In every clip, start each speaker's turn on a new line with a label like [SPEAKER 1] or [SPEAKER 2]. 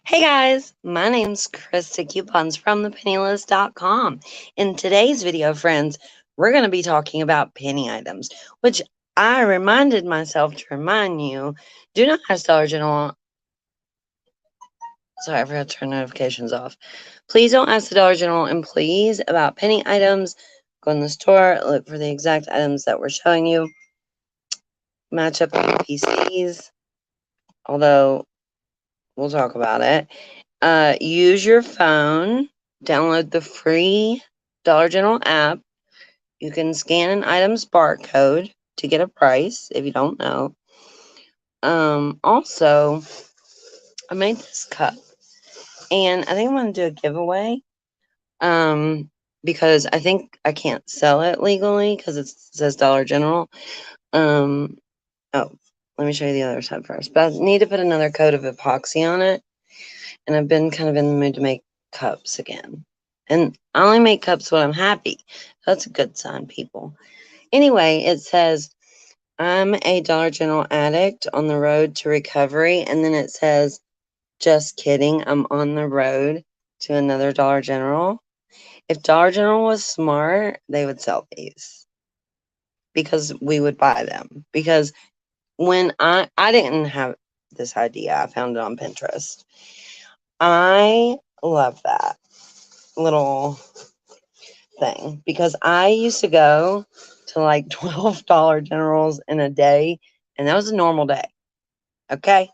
[SPEAKER 1] Hey guys, my name's Krista Coupons from thepennylist.com. In today's video, friends, we're going to be talking about penny items, which I reminded myself to remind you, do not ask Dollar General. Sorry, I forgot to turn notifications off. Please don't ask the Dollar General employees about penny items. Go in the store, look for the exact items that we're showing you, match up on PCs, although we'll talk about it. Use your phone, download the free Dollar General app. You can scan an item's barcode to get a price if you don't know. Also, I made this cup, and I think I'm going to do a giveaway. Because I think I can't sell it legally because it says Dollar General. Oh, let me show you the other side first. But I need to put another coat of epoxy on it, and I've been kind of in the mood to make cups again. And I only make cups when I'm happy. That's a good sign, people. Anyway, it says, I'm a Dollar General addict on the road to recovery. And then it says, just kidding, I'm on the road to another Dollar General. If Dollar General was smart, they would sell these because we would buy them. Because when I didn't have this idea, I found it on Pinterest. I love that little thing because I used to go to like $12 generals in a day, and that was a normal day. Okay.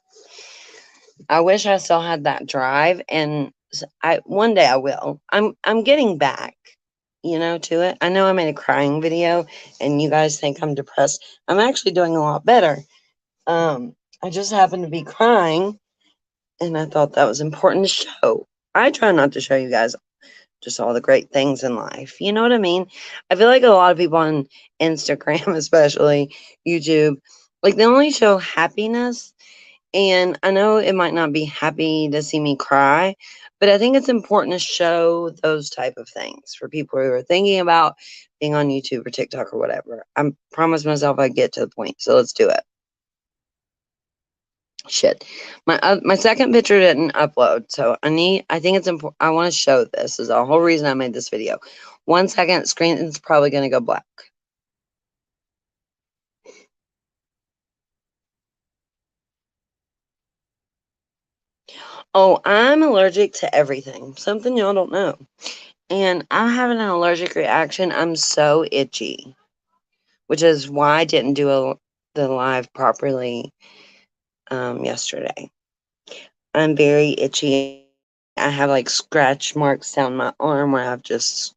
[SPEAKER 1] I wish I still had that drive, and I one day I will. I'm getting back, to it. I know I made a crying video and you guys think I'm depressed. I'm actually doing a lot better. I just happened to be crying and I thought that was important to show. I try not to show you guys just all the great things in life. You know what I mean? I feel like a lot of people on Instagram, especially YouTube, like they only show happiness. And I know it might not be happy to see me cry, but I think it's important to show those type of things for people who are thinking about being on YouTube or TikTok or whatever. I promised myself I'd get to the point, so let's do it. Shit, my second picture didn't upload, so I think it's important. I want to show this. Is the whole reason I made this video. 1 second, screen is probably going to go black. Oh, I'm allergic to everything. Something y'all don't know. And I'm having an allergic reaction. I'm so itchy, which is why I didn't do the live properly yesterday. I'm very itchy. I have like scratch marks down my arm where I've just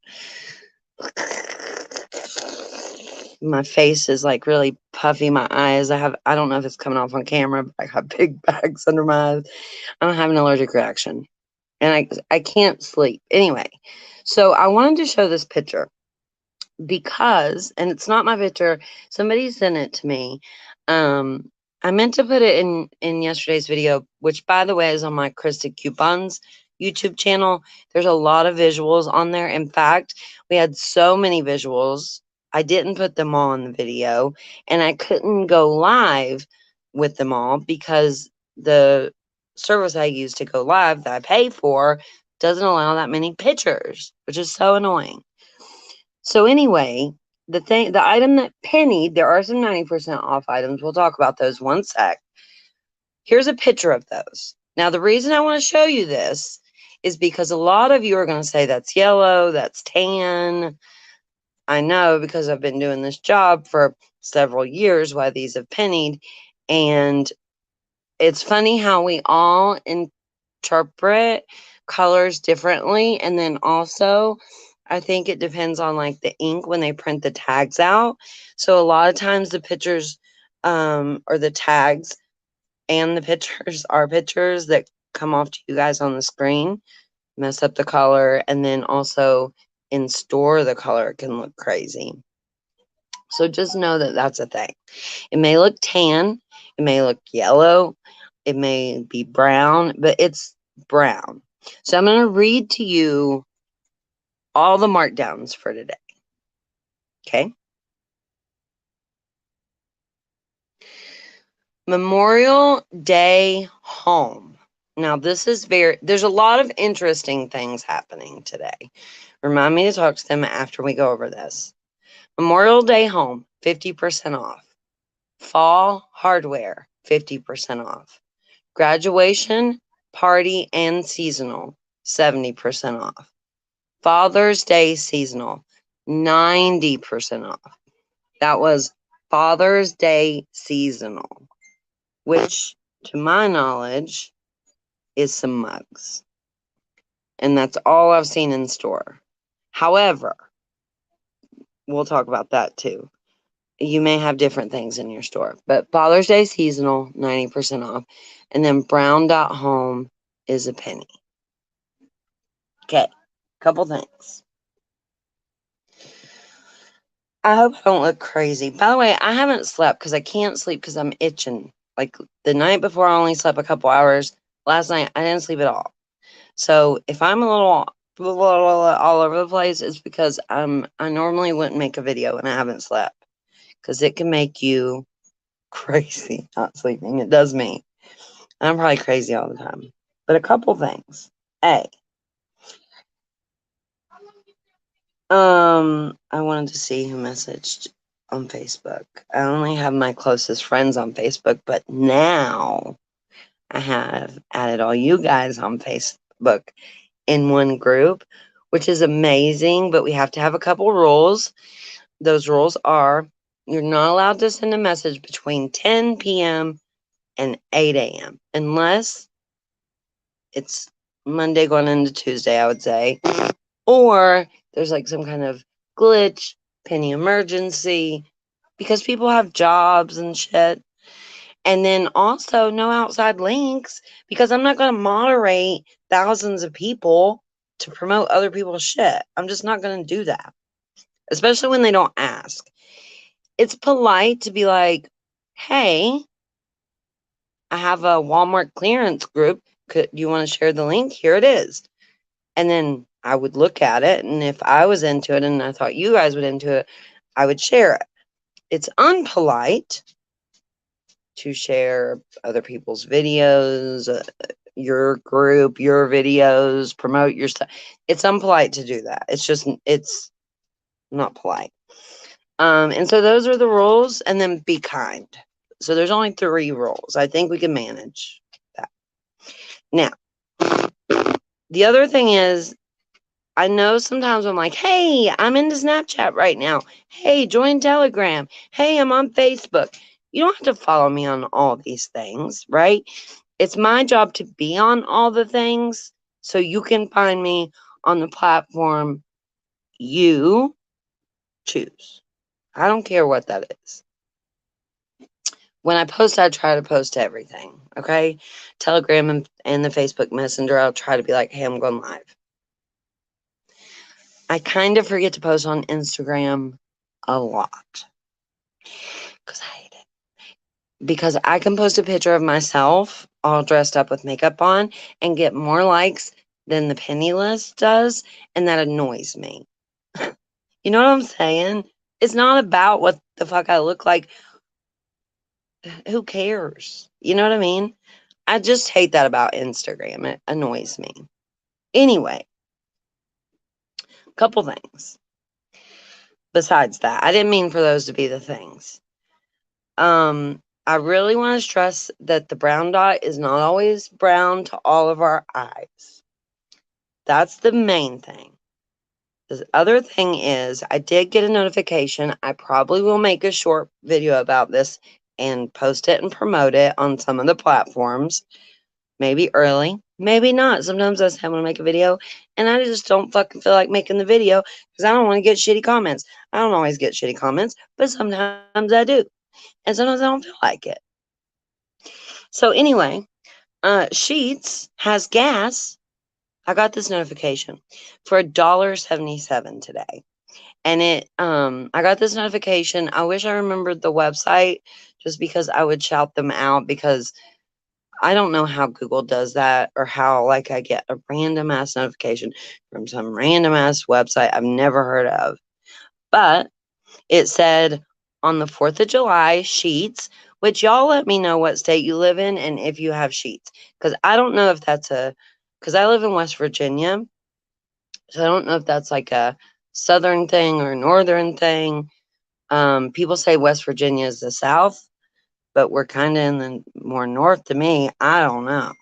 [SPEAKER 1] my face is like really puffy. My eyes, I don't know if it's coming off on camera, but I have big bags under my eyes. I'm having an allergic reaction. And I can't sleep. Anyway, so I wanted to show this picture because, and it's not my picture, somebody sent it to me. I meant to put it in yesterday's video, which by the way is on my Krista Coupons YouTube channel. There's a lot of visuals on there. In fact, we had so many visuals. I didn't put them all in the video, and I couldn't go live with them all because the service I use to go live that I pay for doesn't allow that many pictures, which is so annoying. So anyway, the item that pennied, there are some 90% off items. We'll talk about those one sec. Here's a picture of those. Now, the reason I want to show you this is because a lot of you are going to say that's yellow, that's tan. I know because I've been doing this job for several years why these have pennied. And it's funny how we all interpret colors differently. And then also, I think it depends on like the ink when they print the tags out. So a lot of times the pictures or the tags and the pictures are pictures that come off to you guys on the screen, mess up the color, and then also in store the color can look crazy. So just know that that's a thing. It may look tan, it may look yellow, it may be brown, but it's brown. So I'm going to read to you all the markdowns for today. Okay. Memorial Day Home. Now, there's a lot of interesting things happening today. Remind me to talk to them after we go over this. Memorial Day home, 50% off. Fall hardware, 50% off. Graduation, party, and seasonal, 70% off. Father's Day seasonal, 90% off. That was Father's Day seasonal, which, to my knowledge, is some mugs. And that's all I've seen in store. However, we'll talk about that too. You may have different things in your store, but Father's Day seasonal, 90% off. And then Brown Dot Home is a penny. Okay, couple things. I hope I don't look crazy. By the way, I haven't slept because I can't sleep because I'm itching. Like the night before, I only slept a couple hours. Last night, I didn't sleep at all. So if I'm a little all over the place, it's because I normally wouldn't make a video and I haven't slept because it can make you crazy not sleeping. It does me. I'm probably crazy all the time. But a couple things. I wanted to see who messaged on Facebook. I only have my closest friends on Facebook, but now I have added all you guys on Facebook in one group, which is amazing, but we have to have a couple rules. Those rules are you're not allowed to send a message between 10 p.m. and 8 a.m. unless it's Monday going into Tuesday, I would say, or there's like some kind of glitch, penny emergency, because people have jobs and shit. And then also no outside links, because I'm not going to moderate thousands of people to promote other people's shit. I'm just not going to do that, especially when they don't ask. It's polite to be like, hey, I have a Walmart clearance group. Do you want to share the link? Here it is. And then I would look at it, and if I was into it and I thought you guys would into it, I would share it. It's unpolite to share other people's videos, your group, your videos, promote your stuff. It's unpolite to do that. It's not polite. And so those are the rules, and then be kind. So there's only 3 rules. I think we can manage that. Now, the other thing is, I know sometimes I'm like, hey, I'm into Snapchat right now. Hey, join Telegram. Hey, I'm on Facebook. You don't have to follow me on all these things, right? It's my job to be on all the things so you can find me on the platform you choose. I don't care what that is. When I post, I try to post everything, okay? Telegram and the Facebook Messenger, I'll try to be like, hey, I'm going live. I kind of forget to post on Instagram a lot because I hate it. Because I can post a picture of myself all dressed up with makeup on and get more likes than the penny list does, and that annoys me. You know what I'm saying? It's not about what the fuck I look like. Who cares? You know what I mean? I just hate that about Instagram. It annoys me. Anyway, couple things. Besides that, I didn't mean for those to be the things. I really want to stress that the brown dot is not always brown to all of our eyes. That's the main thing. The other thing is, I did get a notification. I probably will make a short video about this and post it and promote it on some of the platforms. Maybe early, maybe not. Sometimes I say I want to make a video, and I just don't fucking feel like making the video because I don't want to get shitty comments. I don't always get shitty comments, but sometimes I do. And sometimes I don't feel like it. So anyway, Sheetz has gas. I got this notification for $1.77 today. And I got this notification. I wish I remembered the website just because I would shout them out, because I don't know how Google does that, or how like I get a random ass notification from some random ass website I've never heard of. But it said on the 4th of July, Sheetz which y'all let me know what state you live in and if you have Sheetz. Because I don't know if that's because I live in West Virginia. So I don't know if that's like a southern thing or a northern thing. People say West Virginia is the South, but we're kind of in the more north to me. I don't know.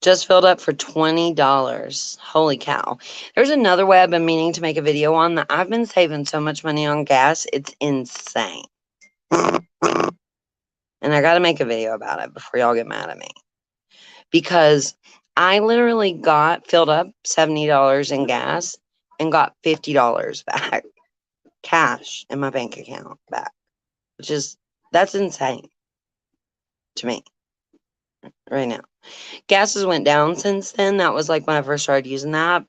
[SPEAKER 1] Just filled up for $20. Holy cow. There's another way I've been meaning to make a video on that I've been saving so much money on gas. It's insane. And I got to make a video about it before y'all get mad at me. Because I literally got filled up $70 in gas and got $50 back. Cash in my bank account back. Which is, that's insane to me right now. Gas has went down since then. That was like when I first started using the app.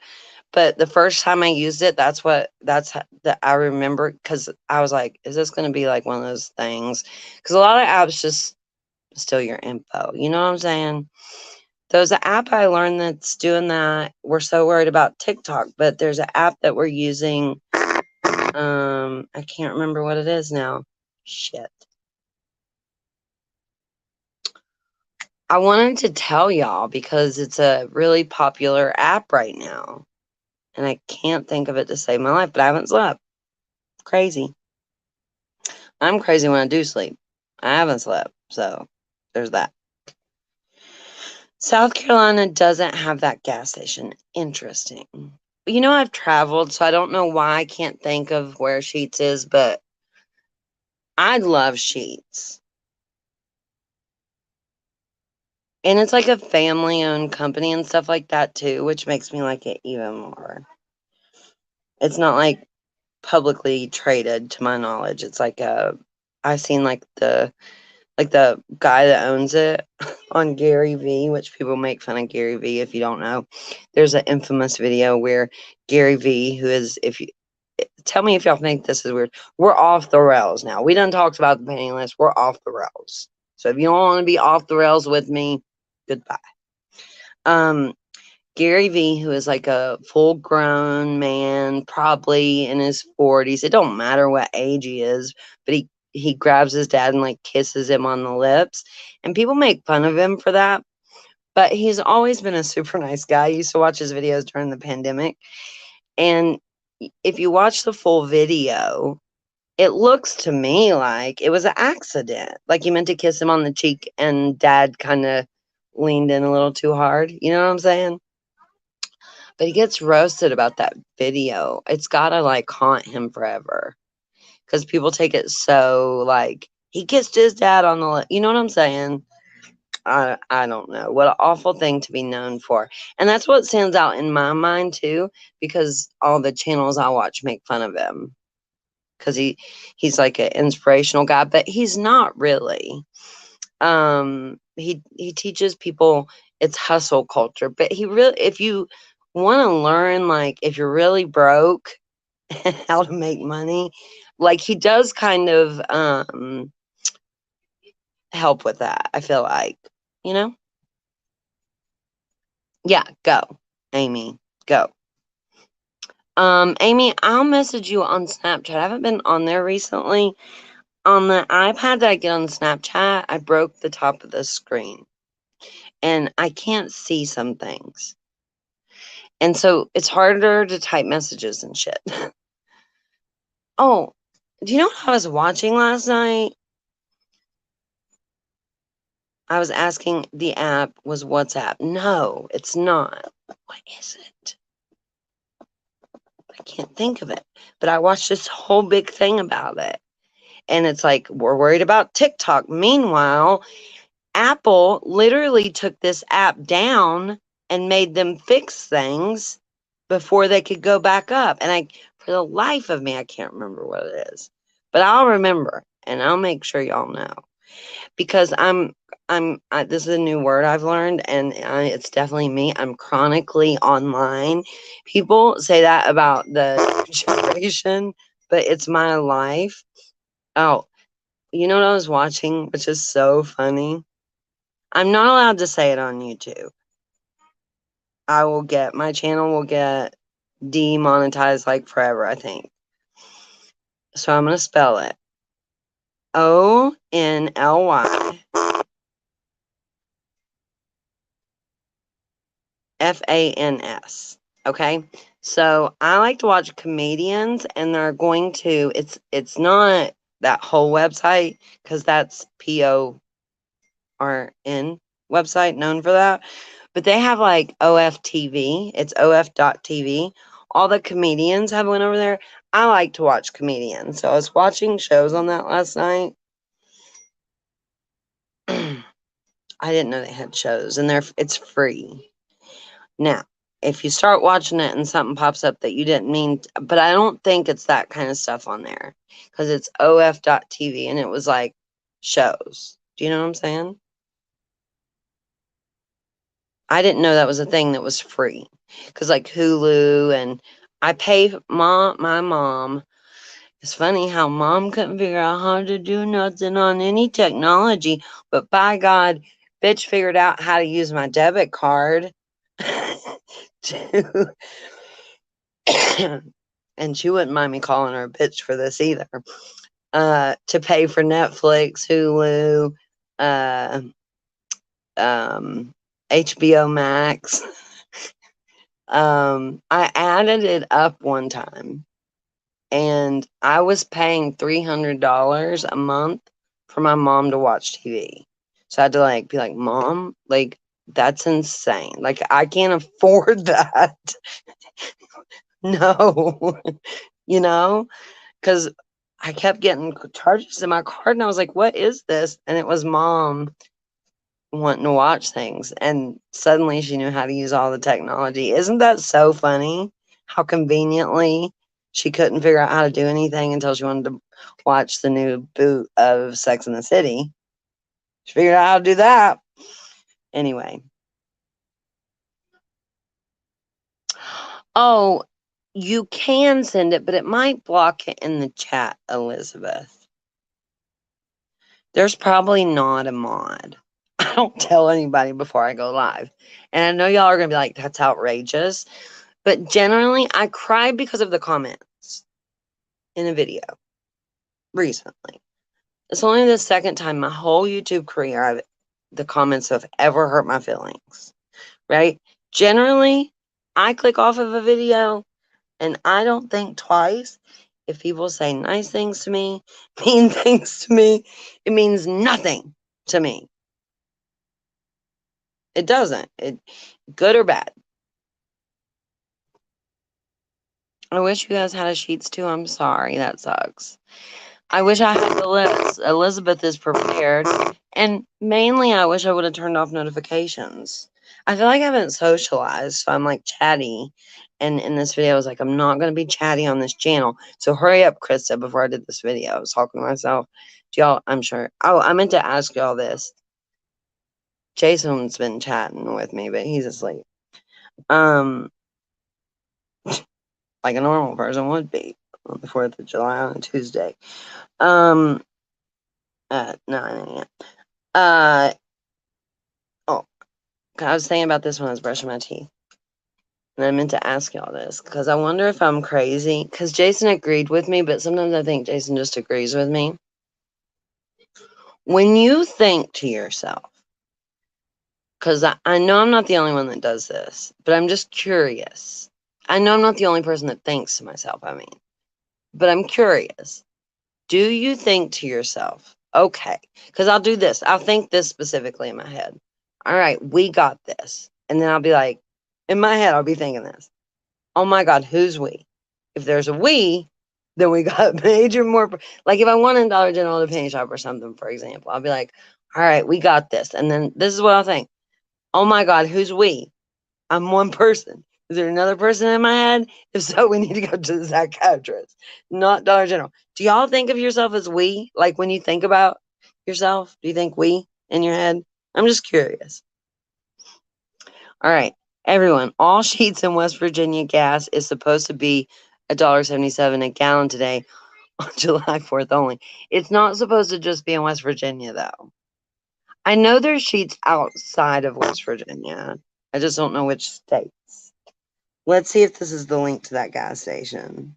[SPEAKER 1] But the first time I used it, that's that I remember, because I was like, is this going to be like one of those things? Because a lot of apps just steal your info. You know what I'm saying? There's an app I learned that's doing that. We're so worried about TikTok, but there's an app that we're using. I can't remember what it is now. Shit. I wanted to tell y'all because it's a really popular app right now. And I can't think of it to save my life, but I haven't slept. Crazy. I'm crazy when I do sleep. I haven't slept, so there's that. South Carolina doesn't have that gas station. Interesting. You know, I've traveled, so I don't know why I can't think of where Sheetz is, but I love Sheetz. And it's like a family-owned company and stuff like that, too, which makes me like it even more. It's not like publicly traded, to my knowledge. It's like I've seen like the guy that owns it on Gary V, which people make fun of Gary V if you don't know. There's an infamous video where Gary V, who is, if you tell me if y'all think this is weird, we're off the rails now. We done talked about the painting list. We're off the rails. So if you don't want to be off the rails with me, goodbye. Gary V, who is like a full grown man, probably in his 40s. It don't matter what age he is, but he grabs his dad and like kisses him on the lips. And people make fun of him for that. But he's always been a super nice guy. I used to watch his videos during the pandemic. And if you watch the full video, it looks to me like it was an accident. Like he meant to kiss him on the cheek and dad kind of leaned in a little too hard. You know what I'm saying? But he gets roasted about that video. It's gotta like haunt him forever. Because people take it so like he kissed his dad on the you know what I'm saying? I don't know. What an awful thing to be known for. And that's what stands out in my mind too, because all the channels I watch make fun of him. Because he's like an inspirational guy, but he's not really. He teaches people it's hustle culture, but he really, if you want to learn, like if you're really broke, how to make money, like he does kind of help with that. I feel like, you know. Yeah, go, Amy, go. Amy, I'll message you on Snapchat. I haven't been on there recently. On the iPad that I get on Snapchat, I broke the top of the screen and I can't see some things. And so it's harder to type messages and shit. Oh, do you know what I was watching last night? I was asking the app was WhatsApp. No, it's not. What is it? I can't think of it. But I watched this whole big thing about it. And it's like, we're worried about TikTok. Meanwhile, Apple literally took this app down and made them fix things before they could go back up. And for the life of me, I can't remember what it is. But I'll remember and I'll make sure y'all know. Because this is a new word I've learned, and it's definitely me. I'm chronically online. People say that about the generation, but it's my life. Oh, you know what I was watching, which is so funny? I'm not allowed to say it on YouTube. My channel will get demonetized like forever, I think. So I'm going to spell it. ONLY FANS. Okay. So I like to watch comedians, and they're going to, it's not that whole website, because that's PORN website known for that. But they have like OFTV. It's OF.TV. All the comedians have went over there. I like to watch comedians. So I was watching shows on that last night. I didn't know they had shows, and it's free. Now, if you start watching it and something pops up that you didn't mean, but I don't think it's that kind of stuff on there, because it's OF.TV, and it was like shows. Do you know what I'm saying? I didn't know that was a thing that was free, because like Hulu, and I pay my mom. It's funny how mom couldn't figure out how to do nothing on any technology, but by God, bitch figured out how to use my debit card to and she wouldn't mind me calling her a bitch for this either. To pay for Netflix, Hulu, uh, HBO Max. I added it up one time, and I was paying $300 a month for my mom to watch TV. So I had to like be like, Mom, like that's insane. Like I can't afford that. No, you know, because I kept getting charges in my card, and I was like, what is this? And it was mom wanting to watch things. And suddenly she knew how to use all the technology. Isn't that so funny? How conveniently she couldn't figure out how to do anything until she wanted to watch the new boot of Sex and the City. She figured out how to do that. Anyway. Oh, you can send it, but it might block it in the chat, Elizabeth. There's probably not a mod. I don't tell anybody before I go live. And I know y'all are going to be like, that's outrageous. But generally, I cried because of the comments in a video recently. It's only the second time my whole YouTube career the comments have ever hurt my feelings, right? Generally, I click off of a video and I don't think twice. If people say nice things to me, mean things to me, it means nothing to me. It doesn't. Good or bad. I wish you guys had a sheets too. I'm sorry. That sucks. I wish I had the list. Elizabeth is prepared. And mainly, I wish I would have turned off notifications. I feel like I haven't socialized, so I'm like chatty. And in this video, I was like, I'm not going to be chatty on this channel. So hurry up, Krista, before I did this video. I was talking to myself. Do y'all, I'm sure. Oh, I meant to ask y'all this. Jason's been chatting with me, but he's asleep. Like a normal person would be on the 4th of July on a Tuesday. At 9 a.m. Oh, I was thinking about this when I was brushing my teeth. And I meant to ask y'all this because I wonder if I'm crazy. Because Jason agreed with me, but sometimes I think Jason just agrees with me. When you think to yourself, because I know I'm not the only one that does this, but I'm just curious. I know I'm not the only person that thinks to myself, but I'm curious. Do you think to yourself, okay, because I'll do this. I'll think this specifically in my head. All right, we got this. And then I'll be like, in my head, I'll be thinking this. Oh my God, who's we? If there's a we, then we got major more. Like if I want a Dollar General to penny shop or something, for example, I'll be like, all right, we got this. And then this is what I'll think. Oh my God, who's we? I'm one person. Is there another person in my head? If so, we need to go to the psychiatrist, not Dollar General. Do y'all think of yourself as we? Like when you think about yourself, do you think we in your head? I'm just curious. All right, everyone, all sheets in West Virginia gas is supposed to be $1.77 a gallon today on July 4th only. It's not supposed to just be in West Virginia, though. I know there's sheets outside of West Virginia. I just don't know which states. Let's see if this is the link to that gas station.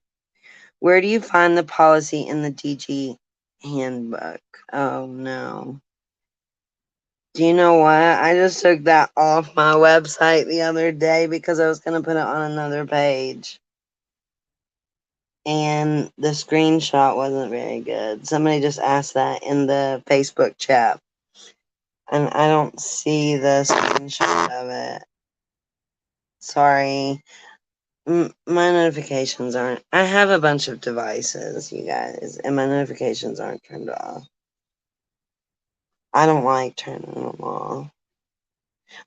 [SPEAKER 1] Where do you find the policy in the DG handbook. Oh no. Do you know what? I just took that off my website the other day because I was going to put it on another page. And the screenshot wasn't very good. Somebody just asked that in the Facebook chat. And I don't see the screenshot of it. Sorry. My notifications aren't. I have a bunch of devices, you guys, and my notifications aren't turned off. I don't like turning them off.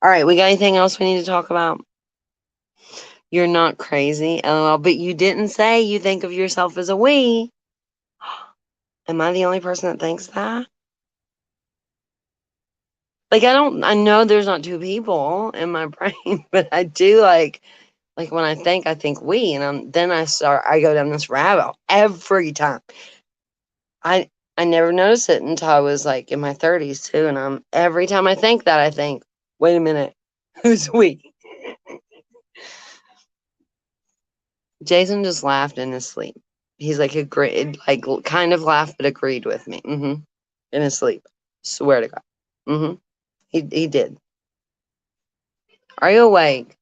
[SPEAKER 1] All right, we got anything else we need to talk about? You're not crazy, LOL, but you didn't say you think of yourself as a we. Am I the only person that thinks that? Like, I know there's not two people in my brain, but I do like when I think we, and then I go down this rabbit hole every time. I never noticed it until I was like in my 30s too, and every time I think that, I think, wait a minute, who's we? Jason just laughed in his sleep. He's like agreed, like kind of laughed but agreed with me. In his sleep. Swear to God. He did. Are you awake?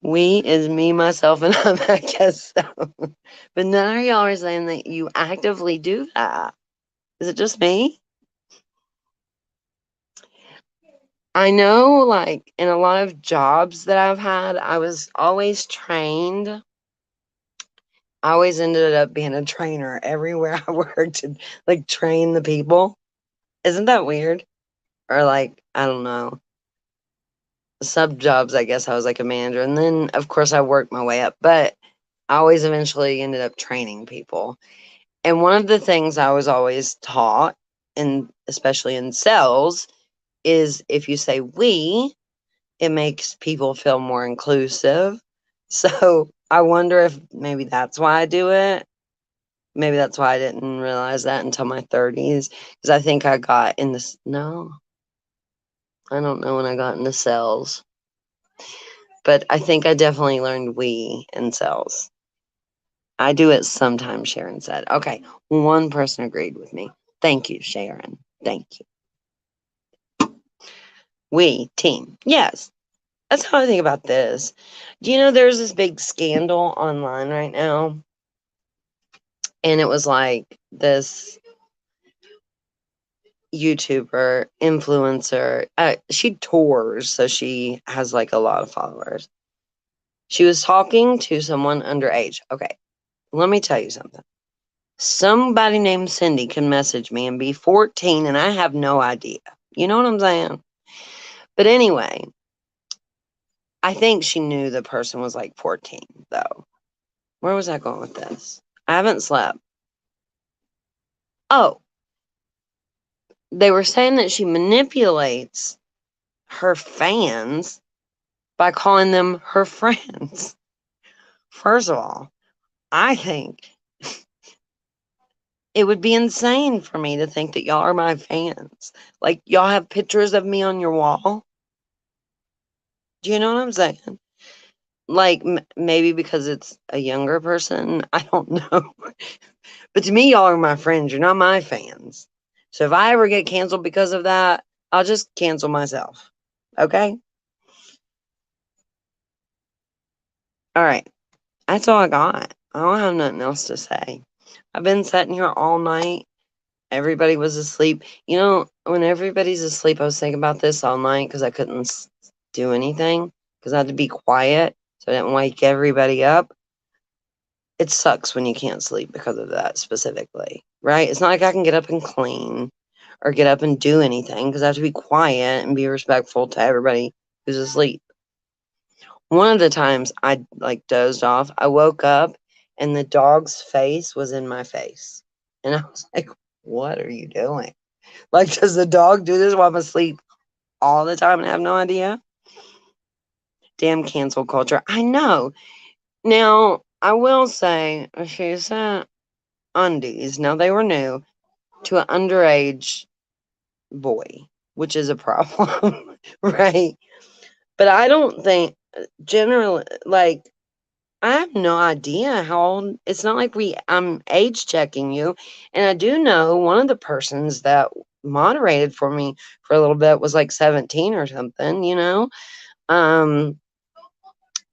[SPEAKER 1] We is me, myself, and I guess so. But none of y'all are saying that you actively do that. Is it just me? I know, like, in a lot of jobs that I've had, I was always trained. I always ended up being a trainer everywhere I worked and, like, train the people. Isn't that weird? Or, like, I don't know. Sub jobs, I guess I was like a manager. And then, of course, I worked my way up. But I always eventually ended up training people. And one of the things I was always taught, and especially in sales, is if you say we, it makes people feel more inclusive. So I wonder if maybe that's why I do it. Maybe that's why I didn't realize that until my 30s. Because I think I got in this. No, I don't know when I got into sales. But I think I definitely learned we in sales. I do it sometimes, Sharon said. Okay, one person agreed with me. Thank you, Sharon. Thank you. We, team. Yes, that's how I think about this. Do you know there's this big scandal online right now? And it was like this YouTuber, influencer. She tours, so she has like a lot of followers. She was talking to someone underage. Okay, let me tell you something. Somebody named Cindy can message me and be 14 and I have no idea. You know what I'm saying? But anyway, I think she knew the person was like 14, though. Where was I going with this? I haven't slept. Oh, they were saying that she manipulates her fans by calling them her friends. First of all, I think it would be insane for me to think that y'all are my fans. Like, y'all have pictures of me on your wall. Do you know what I'm saying? Like, maybe because it's a younger person. I don't know. But to me, y'all are my friends. You're not my fans. So if I ever get canceled because of that, I'll just cancel myself. Okay? All right. That's all I got. I don't have nothing else to say. I've been sitting here all night. Everybody was asleep. You know, when everybody's asleep, I was thinking about this all night because I couldn't do anything because I had to be quiet so I didn't wake everybody up. It sucks when you can't sleep because of that specifically, right? It's not like I can get up and clean or get up and do anything because I have to be quiet and be respectful to everybody who's asleep. One of the times I like dozed off, I woke up and the dog's face was in my face. And I was like, what are you doing? Like, does the dog do this while I'm asleep all the time and I have no idea? Damn cancel culture. I know. Now, I will say, she sent undies. Now, they were new to an underage boy, which is a problem, right? But I don't think generally, like, I have no idea how old. It's not like I'm age checking you. And I do know one of the persons that moderated for me for a little bit was like 17 or something, you know? Um,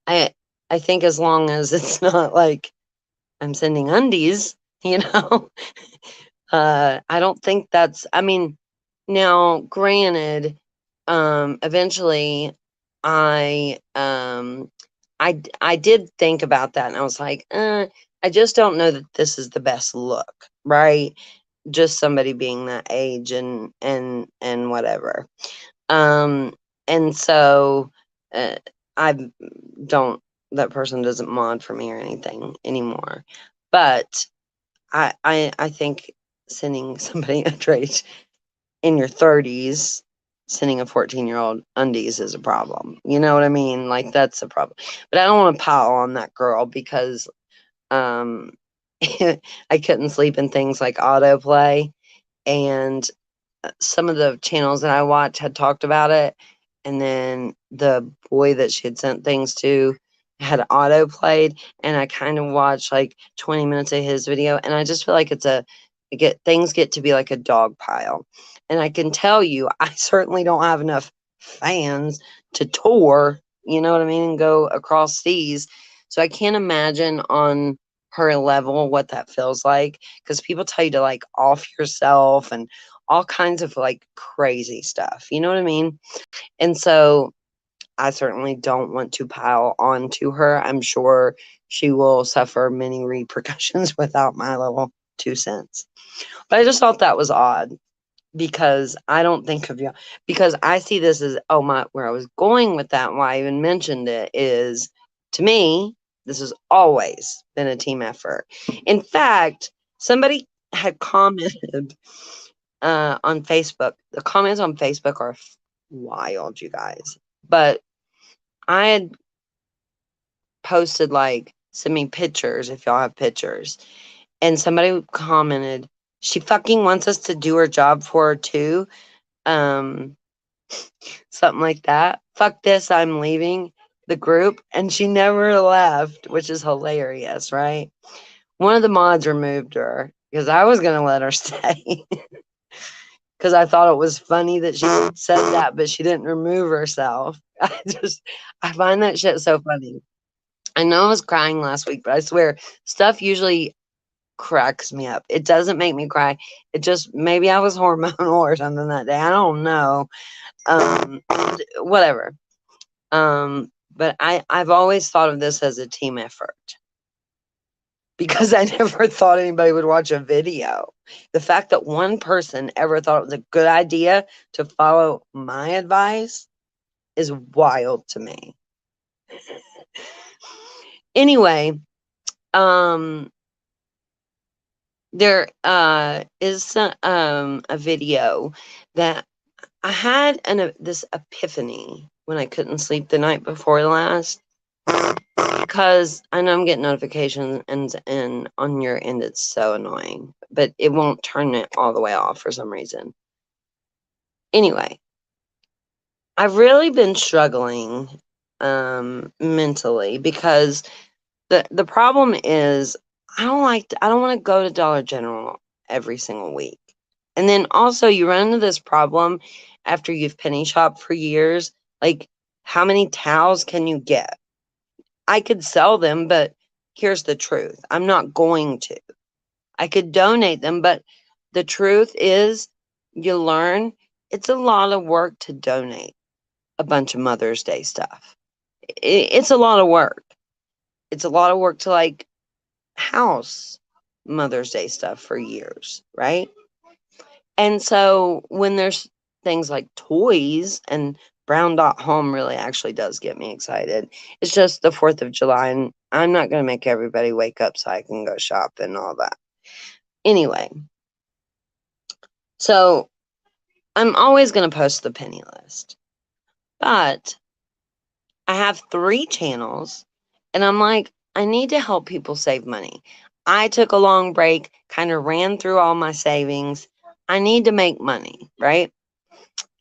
[SPEAKER 1] I I think as long as it's not like I'm sending undies, you know? I don't think that's, I mean, now granted, eventually I I did think about that and I was like, I just don't know that this is the best look, right? Just somebody being that age and whatever. Um and so I don't that person doesn't mod for me or anything anymore. But I think sending somebody underage in your 30s, sending a 14-year-old undies is a problem. You know what I mean? Like that's a problem. But I don't want to pile on that girl because um I couldn't sleep in things like autoplay, and some of the channels that I watch had talked about it, and then the boy that she had sent things to had auto played, and I kind of watched like 20 minutes of his video, and I just feel like things get to be like a dog pile. And I can tell you, I certainly don't have enough fans to tour, you know what I mean, and go across seas. So I can't imagine on her level what that feels like, because people tell you to like off yourself and all kinds of like crazy stuff. You know what I mean? And so I certainly don't want to pile on to her. I'm sure she will suffer many repercussions without my little 2 cents. But I just thought that was odd because I don't think of you, because I see this as, oh my, where I was going with that, why I even mentioned it is, to me, this has always been a team effort. In fact, somebody had commented on Facebook. The comments on Facebook are wild, you guys. But I had posted like, send me pictures if y'all have pictures. And somebody commented, she fucking wants us to do her job for her too. Um, something like that. Fuck this, I'm leaving the group. And she never left, which is hilarious, right? One of the mods removed her because I was going to let her stay. Because I thought it was funny that she said that, but she didn't remove herself. I find that shit so funny. I know I was crying last week, but I swear, stuff usually cracks me up. It doesn't make me cry. It just, maybe I was hormonal or something that day. I don't know. Whatever. But I've always thought of this as a team effort because I never thought anybody would watch a video. The fact that one person ever thought it was a good idea to follow my advice is wild to me. Anyway, there is a video that I had this epiphany when I couldn't sleep the night before last, because I know I'm getting notifications and on your end it's so annoying, but it won't turn it all the way off for some reason. Anyway, I've really been struggling mentally because the problem is I don't want to go to Dollar General every single week. And then also you run into this problem after you've penny shopped for years. Like, how many towels can you get? I could sell them, but here's the truth. I'm not going to. I could donate them, but the truth is you learn it's a lot of work to donate a bunch of Mother's Day stuff. It's a lot of work. It's a lot of work to like house Mother's Day stuff for years, right? And so when there's things like toys, and Brown Dot Home really actually does get me excited. It's just the 4th of July, and I'm not going to make everybody wake up so I can go shop and all that. Anyway, so I'm always going to post the penny list, but I have 3 channels, and I'm like, I need to help people save money. I took a long break, kind of ran through all my savings. I need to make money, right?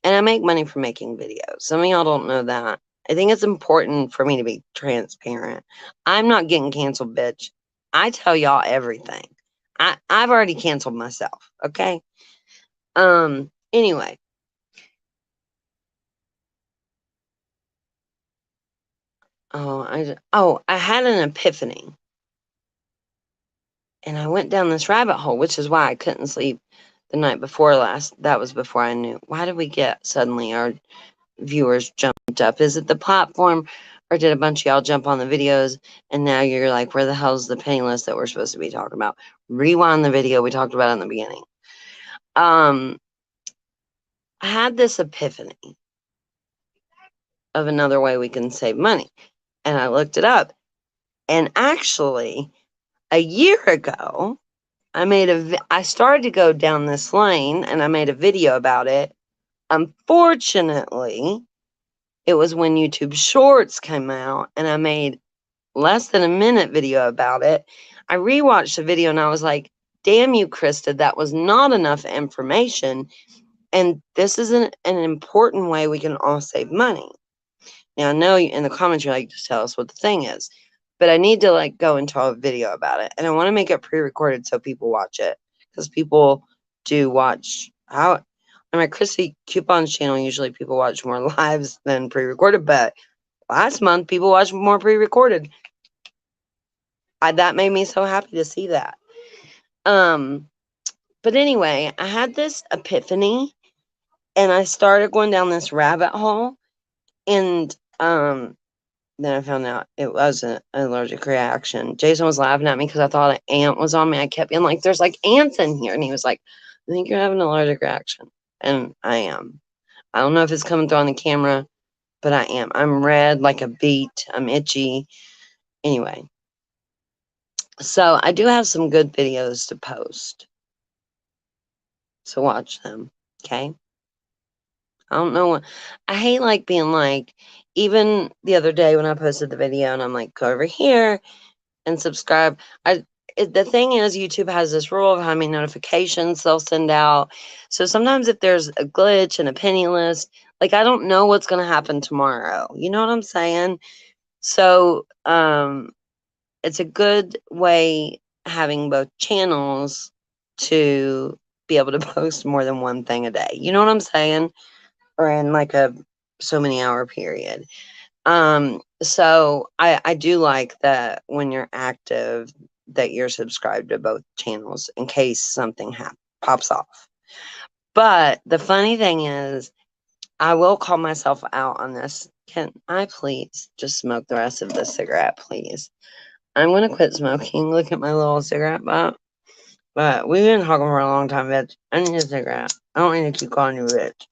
[SPEAKER 1] And I make money from making videos. Some of y'all don't know that. I think it's important for me to be transparent. I'm not getting canceled, bitch. I tell y'all everything. I've already canceled myself, okay? Anyway. I had an epiphany. And I went down this rabbit hole, which is why I couldn't sleep the night before last. That was before I knew. Why did we get suddenly our viewers jumped up? Is it the platform, or did a bunch of y'all jump on the videos and now you're like, where the hell's the penny list that we're supposed to be talking about? Rewind the video we talked about in the beginning. I had this epiphany of another way we can save money. And I looked it up. And actually, a year ago, I started to go down this lane and I made a video about it. Unfortunately, it was when YouTube Shorts came out and I made less than a minute video about it. I rewatched the video and I was like, damn you, Krista, that was not enough information. And this is an important way we can all save money. Now, I know in the comments you're like, just tell us what the thing is. But I need to like go into a video about it. And I want to make it pre-recorded so people watch it. Because people do watch on my Chrissy Coupons channel, usually people watch more lives than pre-recorded. But last month, people watched more pre-recorded. That made me so happy to see that. But anyway, I had this epiphany. And I started going down this rabbit hole. And then I found out it was an allergic reaction. Jason was laughing at me because I thought an ant was on me. I kept being like, there's like ants in here. And he was like, I think you're having an allergic reaction. And I am. I don't know if it's coming through on the camera, but I am. I'm red like a beet. I'm itchy. Anyway. So I do have some good videos to post. So watch them. Okay? I don't know what. I hate like being like, even the other day when I posted the video and I'm like, go over here and subscribe. The thing is, YouTube has this rule of how many notifications they'll send out. So sometimes if there's a glitch in a penny list, like I don't know what's going to happen tomorrow. You know what I'm saying? So it's a good way having both channels to be able to post more than one thing a day. You know what I'm saying? Or in like a so many hour period. So I do like that when you're active that you're subscribed to both channels in case something pops off. But the funny thing is, I will call myself out on this. Can I please just smoke the rest of this cigarette, please? I'm going to quit smoking. Look at my little cigarette butt. But we've been talking for a long time, bitch. I need a cigarette. I don't need to keep calling you bitch.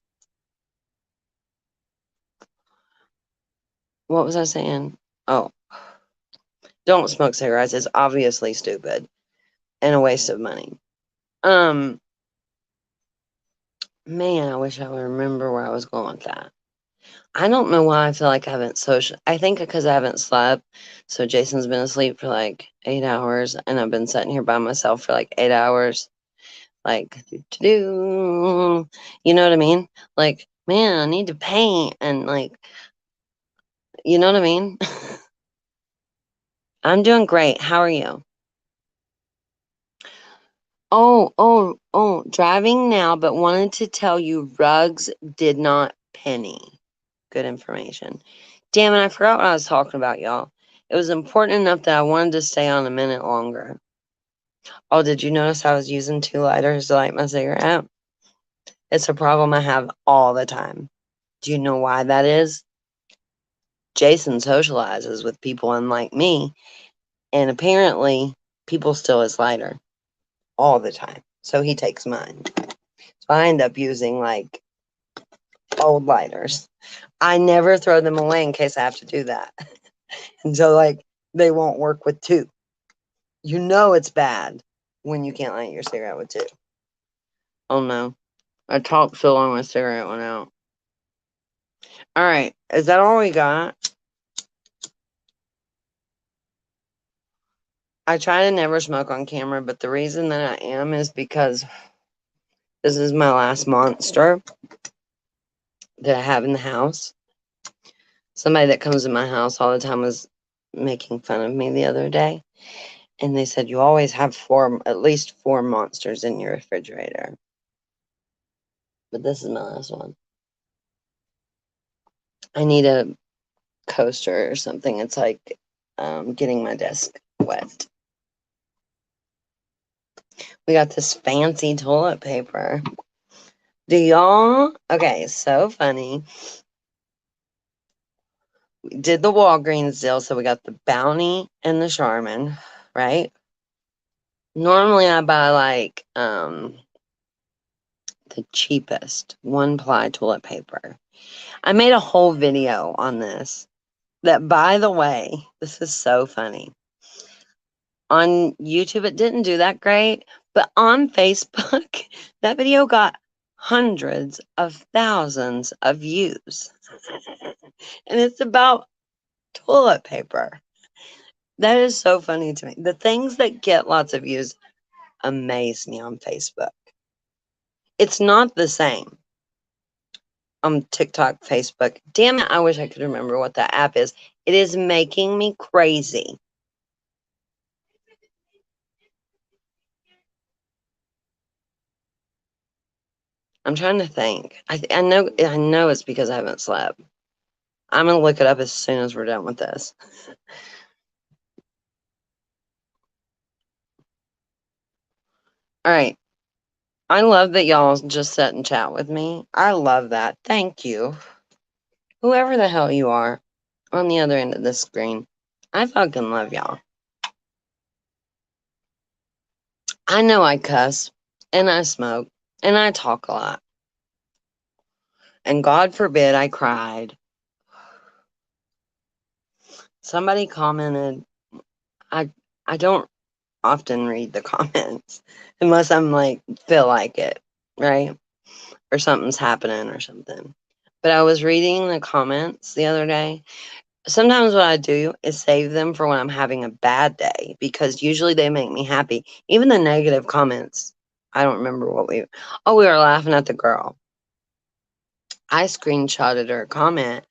[SPEAKER 1] What was I saying? Oh, don't smoke cigarettes. It's obviously stupid and a waste of money. Man, I wish I would remember where I was going with that. I don't know why I feel like I haven't I think because I haven't slept. So Jason's been asleep for like 8 hours, and I've been sitting here by myself for like 8 hours. Like, you know what I mean? Like, man, I need to paint, and like, you know what I mean? I'm doing great. How are you? Oh, driving now, but wanted to tell you Rugs did not penny. Good information. Damn it, I forgot what I was talking about, y'all. It was important enough that I wanted to stay on a minute longer. Oh, did you notice I was using 2 lighters to light my cigarette? It's a problem I have all the time. Do you know why that is? Jason socializes with people unlike me, and apparently people steal his lighter all the time. So he takes mine. So I end up using like old lighters. I never throw them away in case I have to do that. And so like they won't work with 2. You know it's bad when you can't light your cigarette with 2. Oh no. I talked so long my cigarette went out. Alright, is that all we got? I try to never smoke on camera, but the reason that I am is because this is my last monster that I have in the house. Somebody that comes to my house all the time was making fun of me the other day. And they said, you always have at least four monsters in your refrigerator. But this is my last one. I need a coaster or something. It's like getting my desk wet. We got this fancy toilet paper. Do y'all? Okay, so funny. We did the Walgreens deal, so we got the Bounty and the Charmin, right? Normally I buy like the cheapest one-ply toilet paper. I made a whole video on this. That, by the way, this is so funny. On YouTube, it didn't do that great, but on Facebook, that video got hundreds of thousands of views. And it's about toilet paper. That is so funny to me. The things that get lots of views amaze me on Facebook. It's not the same on TikTok, Facebook. Damn it, I wish I could remember what that app is. It is making me crazy. I'm trying to think. I know it's because I haven't slept. I'm gonna look it up as soon as we're done with this. All right. I love that y'all just sit and chat with me. I love that. Thank you. Whoever the hell you are on the other end of this screen. I fucking love y'all. I know I cuss and I smoke and I talk a lot. And God forbid I cried. Somebody commented, I don't often read the comments unless I'm like feel like it, right? Or something's happening or something. But I was reading the comments the other day. Sometimes what I do is save them for when I'm having a bad day because usually they make me happy. Even the negative comments. I don't remember what we were laughing at the girl. I screenshotted her comment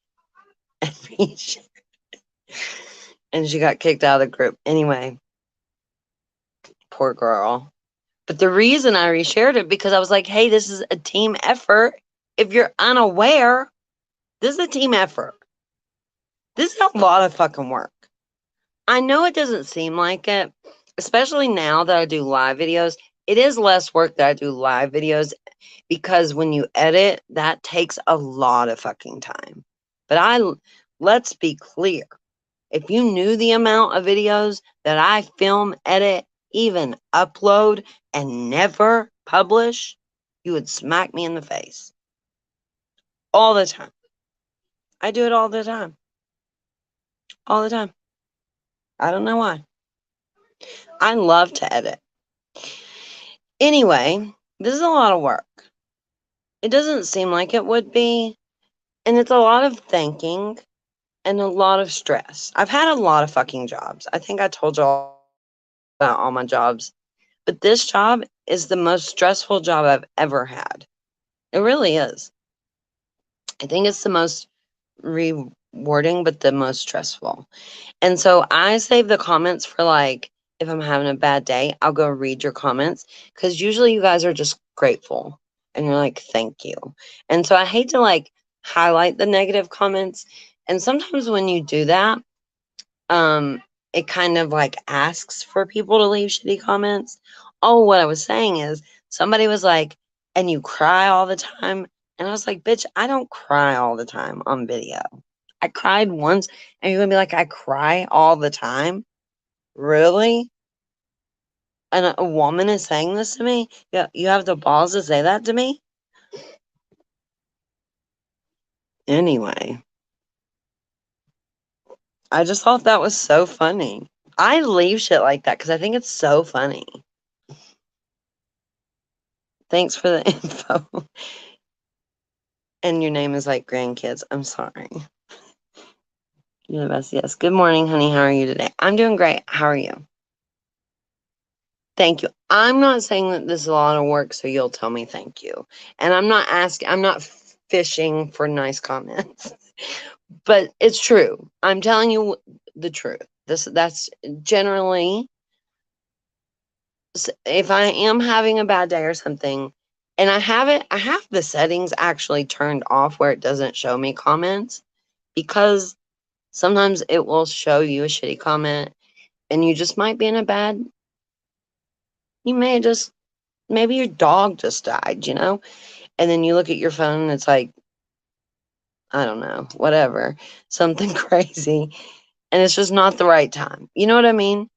[SPEAKER 1] and she got kicked out of the group. Anyway, poor girl. But the reason I reshared it because I was like, hey, this is a team effort. If you're unaware, this is a team effort. This is a lot of fucking work. I know it doesn't seem like it, especially now that I do live videos. It is less work that I do live videos because when you edit, that takes a lot of fucking time. But let's be clear. If you knew the amount of videos that I film, edit, even upload, and never publish, you would smack me in the face. All the time. I do it all the time. All the time. I don't know why. I love to edit. Anyway, this is a lot of work. It doesn't seem like it would be. And it's a lot of thinking and a lot of stress. I've had a lot of fucking jobs. I think I told y'all about all my jobs. But this job is the most stressful job I've ever had. It really is. I think it's the most rewarding, but the most stressful. And so I save the comments for like, if I'm having a bad day, I'll go read your comments because usually you guys are just grateful and you're like, thank you. And so I hate to like highlight the negative comments. And sometimes when you do that, it kind of like asks for people to leave shitty comments. Oh, what I was saying is somebody was like, and you cry all the time. And I was like, bitch, I don't cry all the time on video. I cried once, and you're gonna be like, I cry all the time? Really? And a woman is saying this to me? Yeah, you have the balls to say that to me? Anyway, I just thought that was so funny. I leave shit like that because I think it's so funny. Thanks for the info. And your name is like grandkids. I'm sorry. You're the best. Yes. Good morning, honey. How are you today? I'm doing great. How are you? Thank you. I'm not saying that this is a lot of work, so you'll tell me thank you. And I'm not fishing for nice comments. But it's true. I'm telling you the truth. That's generally, if I am having a bad day or something, and I have the settings actually turned off where it doesn't show me comments, because sometimes it will show you a shitty comment and you just might be in a bad, you may just, maybe your dog just died, and then you look at your phone and it's like, I don't know, whatever, something crazy, and it's just not the right time. You know what I mean?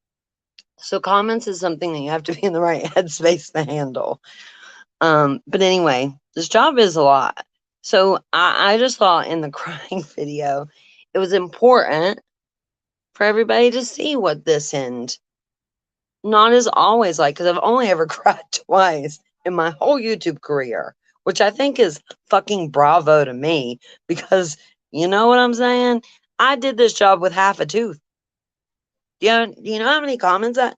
[SPEAKER 1] So comments is something that you have to be in the right headspace to handle. But anyway, this job is a lot. So I just thought in the crying video, it was important for everybody to see what this end not is always like, because I've only ever cried twice in my whole YouTube career, which I think is fucking bravo to me, because you know what I'm saying? I did this job with half a tooth. Do you know how many comments that?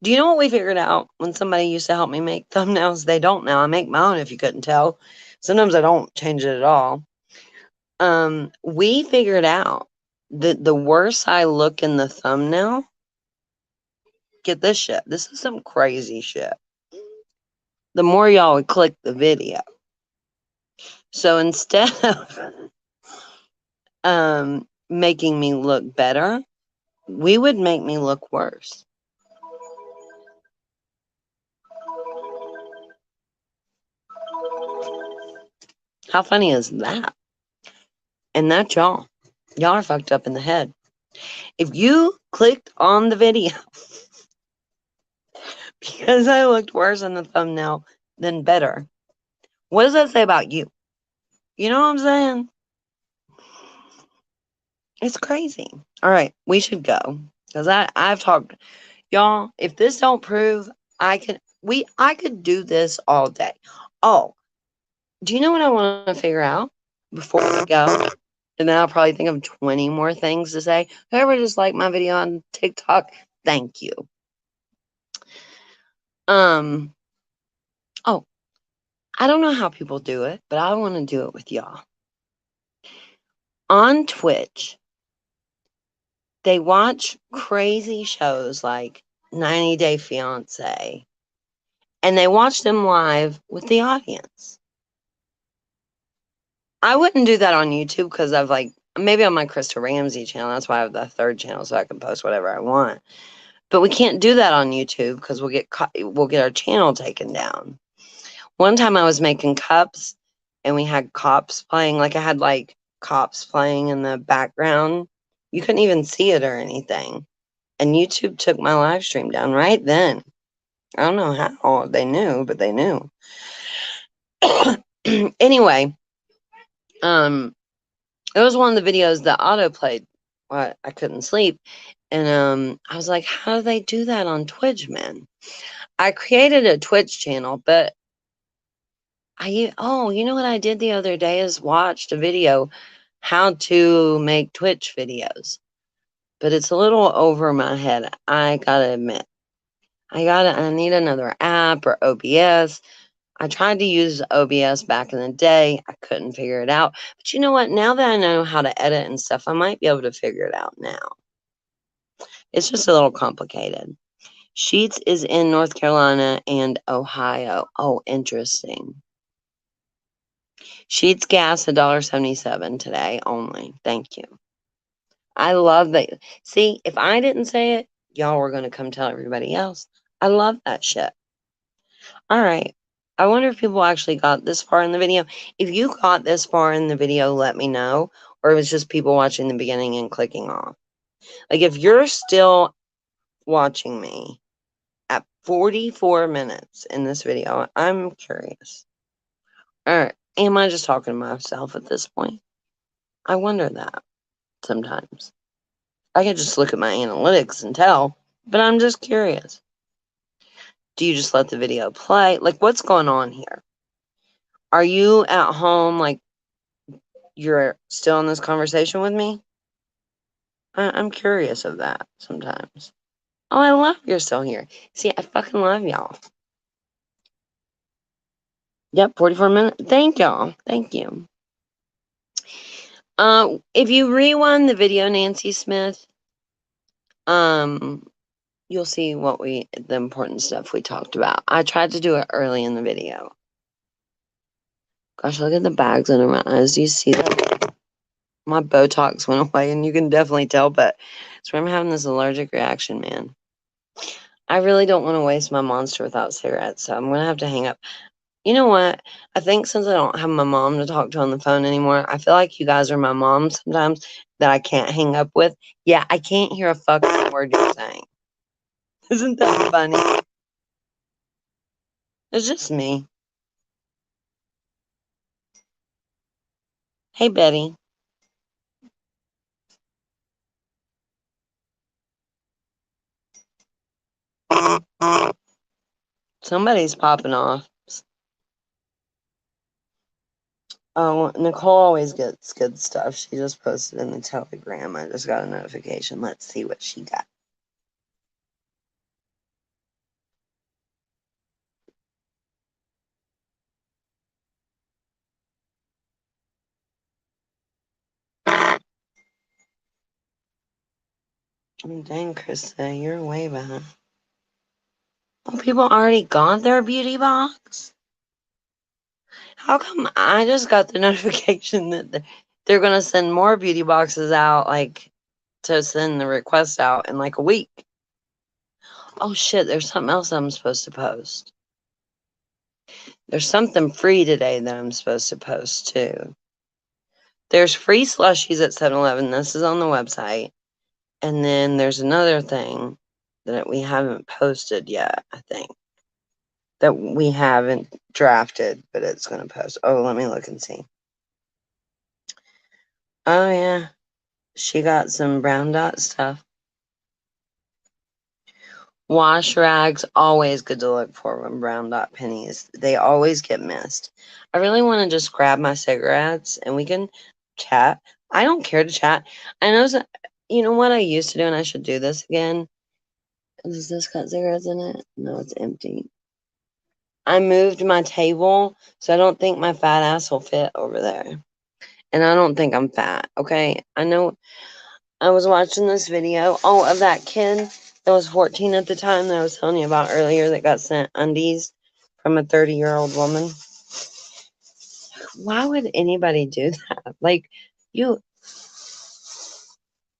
[SPEAKER 1] Do you know what we figured out when somebody used to help me make thumbnails? They don't now. I make my own, if you couldn't tell. Sometimes I don't change it at all. We figured out that the worse I look in the thumbnail, get this shit. This is some crazy shit. The more y'all would click the video. So instead of making me look better, we would make me look worse. How funny is that? And that's y'all. Y'all are fucked up in the head. If you clicked on the video because I looked worse in the thumbnail than better, what does that say about you? You know what I'm saying? It's crazy. All right, we should go, because I've talked, y'all. If this don't prove, I could do this all day. Oh, do you know what I want to figure out before we go? And then I'll probably think of 20 more things to say. Whoever just liked my video on TikTok, thank you. Oh, I don't know how people do it, but I want to do it with y'all. On Twitch, they watch crazy shows like 90 Day Fiance, and they watch them live with the audience. I wouldn't do that on YouTube because I've maybe on my Krista Ramsey channel. That's why I have the third channel, so I can post whatever I want. But we can't do that on YouTube because we'll get our channel taken down. One time I was making cups and we had cops playing. I had cops playing in the background. You couldn't even see it or anything. And YouTube took my live stream down right then. I don't know how they knew, but they knew. Anyway, it was one of the videos that auto played while I couldn't sleep. And I was like, how do they do that on Twitch, man? I created a Twitch channel, but you know what I did the other day is watched a video how to make Twitch videos. But it's a little over my head, I gotta admit. I need another app or OBS. I tried to use OBS back in the day. I couldn't figure it out. But you know what? Now that I know how to edit and stuff, I might be able to figure it out now. It's just a little complicated. Sheetz is in North Carolina and Ohio. Oh, interesting. Sheetz gas $1.77 today only. Thank you. I love that. See, if I didn't say it, y'all were going to come tell everybody else. I love that shit. All right. I wonder if people actually got this far in the video. If you got this far in the video, let me know. Or it was just people watching the beginning and clicking off. If you're still watching me at 44 minutes in this video, I'm curious. Or am I just talking to myself at this point? I wonder that sometimes. I could just look at my analytics and tell, but I'm just curious. Do you just let the video play? What's going on here? Are you at home, you're still in this conversation with me? I'm curious of that sometimes. Oh, I love you're still here. See, I fucking love y'all. Yep, 44 minutes. Thank y'all. Thank you. If you rewind the video, Nancy Smith, you'll see the important stuff we talked about. I tried to do it early in the video. Gosh, look at the bags under my eyes. Do you see that? My Botox went away, and you can definitely tell, but it's from having this allergic reaction, man. I really don't want to waste my Monster without cigarettes, so I'm going to have to hang up. You know what? I think since I don't have my mom to talk to on the phone anymore, I feel like you guys are my mom sometimes that I can't hang up with. Yeah, I can't hear a fucking word you're saying. Isn't that funny? It's just me. Hey, Betty. Somebody's popping off. Oh, Nicole always gets good stuff. She just posted in the Telegram. I just got a notification. Let's see what she got. Oh, dang, Krista, you're way behind. Oh, people already got their beauty box? How come I just got the notification that they're going to send more beauty boxes out, like, to send the request out in, like, a week? Oh, shit, there's something else I'm supposed to post. There's something free today that I'm supposed to post, too. There's free slushies at 7-Eleven. This is on the website. And then there's another thing that we haven't posted yet, I think. That we haven't drafted, but it's going to post. Oh, let me look and see. Oh, yeah. She got some brown dot stuff. Wash rags, always good to look for when brown dot pennies. They always get missed. I really want to just grab my cigarettes and we can chat. I don't care to chat. I know, you know what I used to do, and I should do this again. Does this got cigarettes in it? No, it's empty. I moved my table, so I don't think my fat ass will fit over there. And I don't think I'm fat, okay? I know I was watching this video, of that kid that was 14 at the time that I was telling you about earlier that got sent undies from a 30-year-old woman. Why would anybody do that? Like,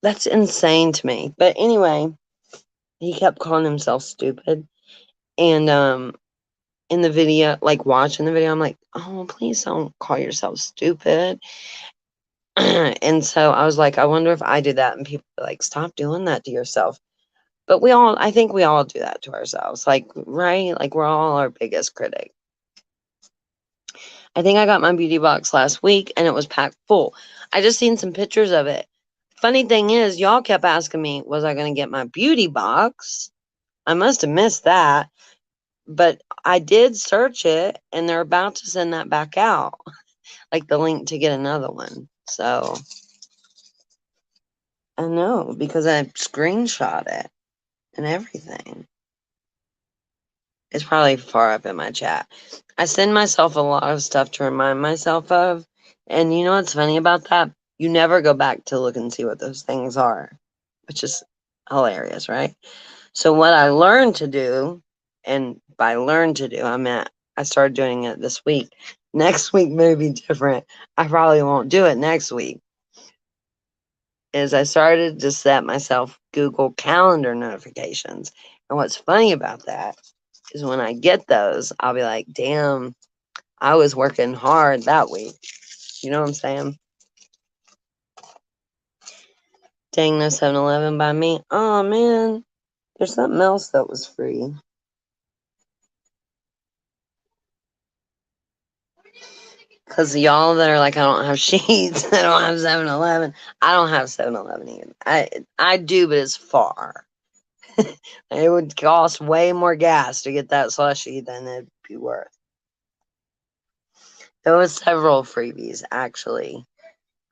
[SPEAKER 1] that's insane to me. But anyway, he kept calling himself stupid. And, in the video, like watching the video, I'm like, oh, please don't call yourself stupid. And so I was like, I wonder if I do that. And people are like, stop doing that to yourself. But I think we all do that to ourselves. Like, right? Like, we're all our biggest critic. I think I got my beauty box last week and it was packed full. I just seen some pictures of it. Funny thing is, y'all kept asking me, was I going to get my beauty box? I must have missed that. But I did search it and they're about to send that back out. Like the link to get another one. So I know because I screenshot it and everything. It's probably far up in my chat. I send myself a lot of stuff to remind myself of. And you know what's funny about that? You never go back to look and see what those things are, which is hilarious, right? So what I learned to do, and by learn to do, I meant I started doing it this week. Next week may be different. I probably won't do it next week. Is I started to set myself Google Calendar notifications. And what's funny about that is when I get those, I'll be like, damn, I was working hard that week. You know what I'm saying? Dang, no 7-Eleven by me. Oh, man. There's something else that was free. Because y'all that are like, I don't have Sheets, I don't have 7-Eleven. I don't have 7-Eleven either. I do, but it's far. It would cost way more gas to get that slushie than it'd be worth. There was several freebies, actually.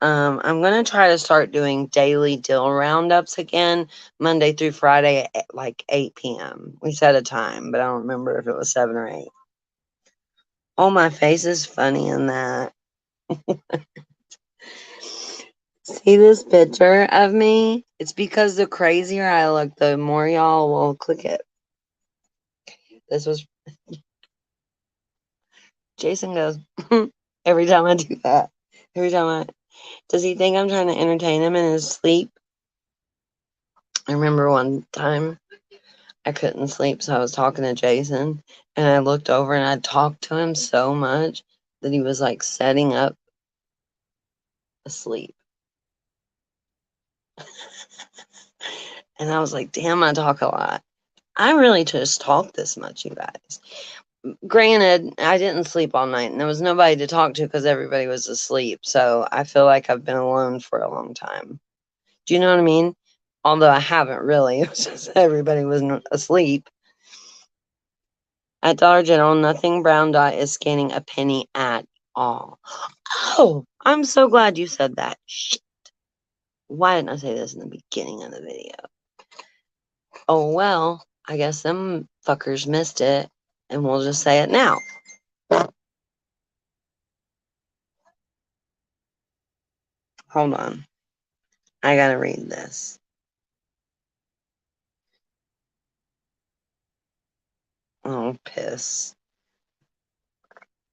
[SPEAKER 1] I'm going to try to start doing daily deal roundups again, Monday through Friday at like 8 p.m. We set a time, but I don't remember if it was 7 or 8. Oh, my face is funny in that. See this picture of me? It's because the crazier I look, the more y'all will click it. This was Jason goes every time I do that. Every time does he think I'm trying to entertain him in his sleep? I remember one time I couldn't sleep, so I was talking to Jason, and I looked over and I talked to him so much that he was like setting up asleep. And I was like, damn, I talk a lot. I really just talk this much, you guys. Granted, I didn't sleep all night, and there was nobody to talk to because everybody was asleep. So I feel like I've been alone for a long time. Do you know what I mean? Although I haven't really. It was just everybody was asleep. At Dollar General, nothing brown dot is scanning a penny at all. Oh, I'm so glad you said that. Shit. Why didn't I say this in the beginning of the video? Oh, well, I guess them fuckers missed it, and we'll just say it now. Hold on. I gotta read this. Oh, piss.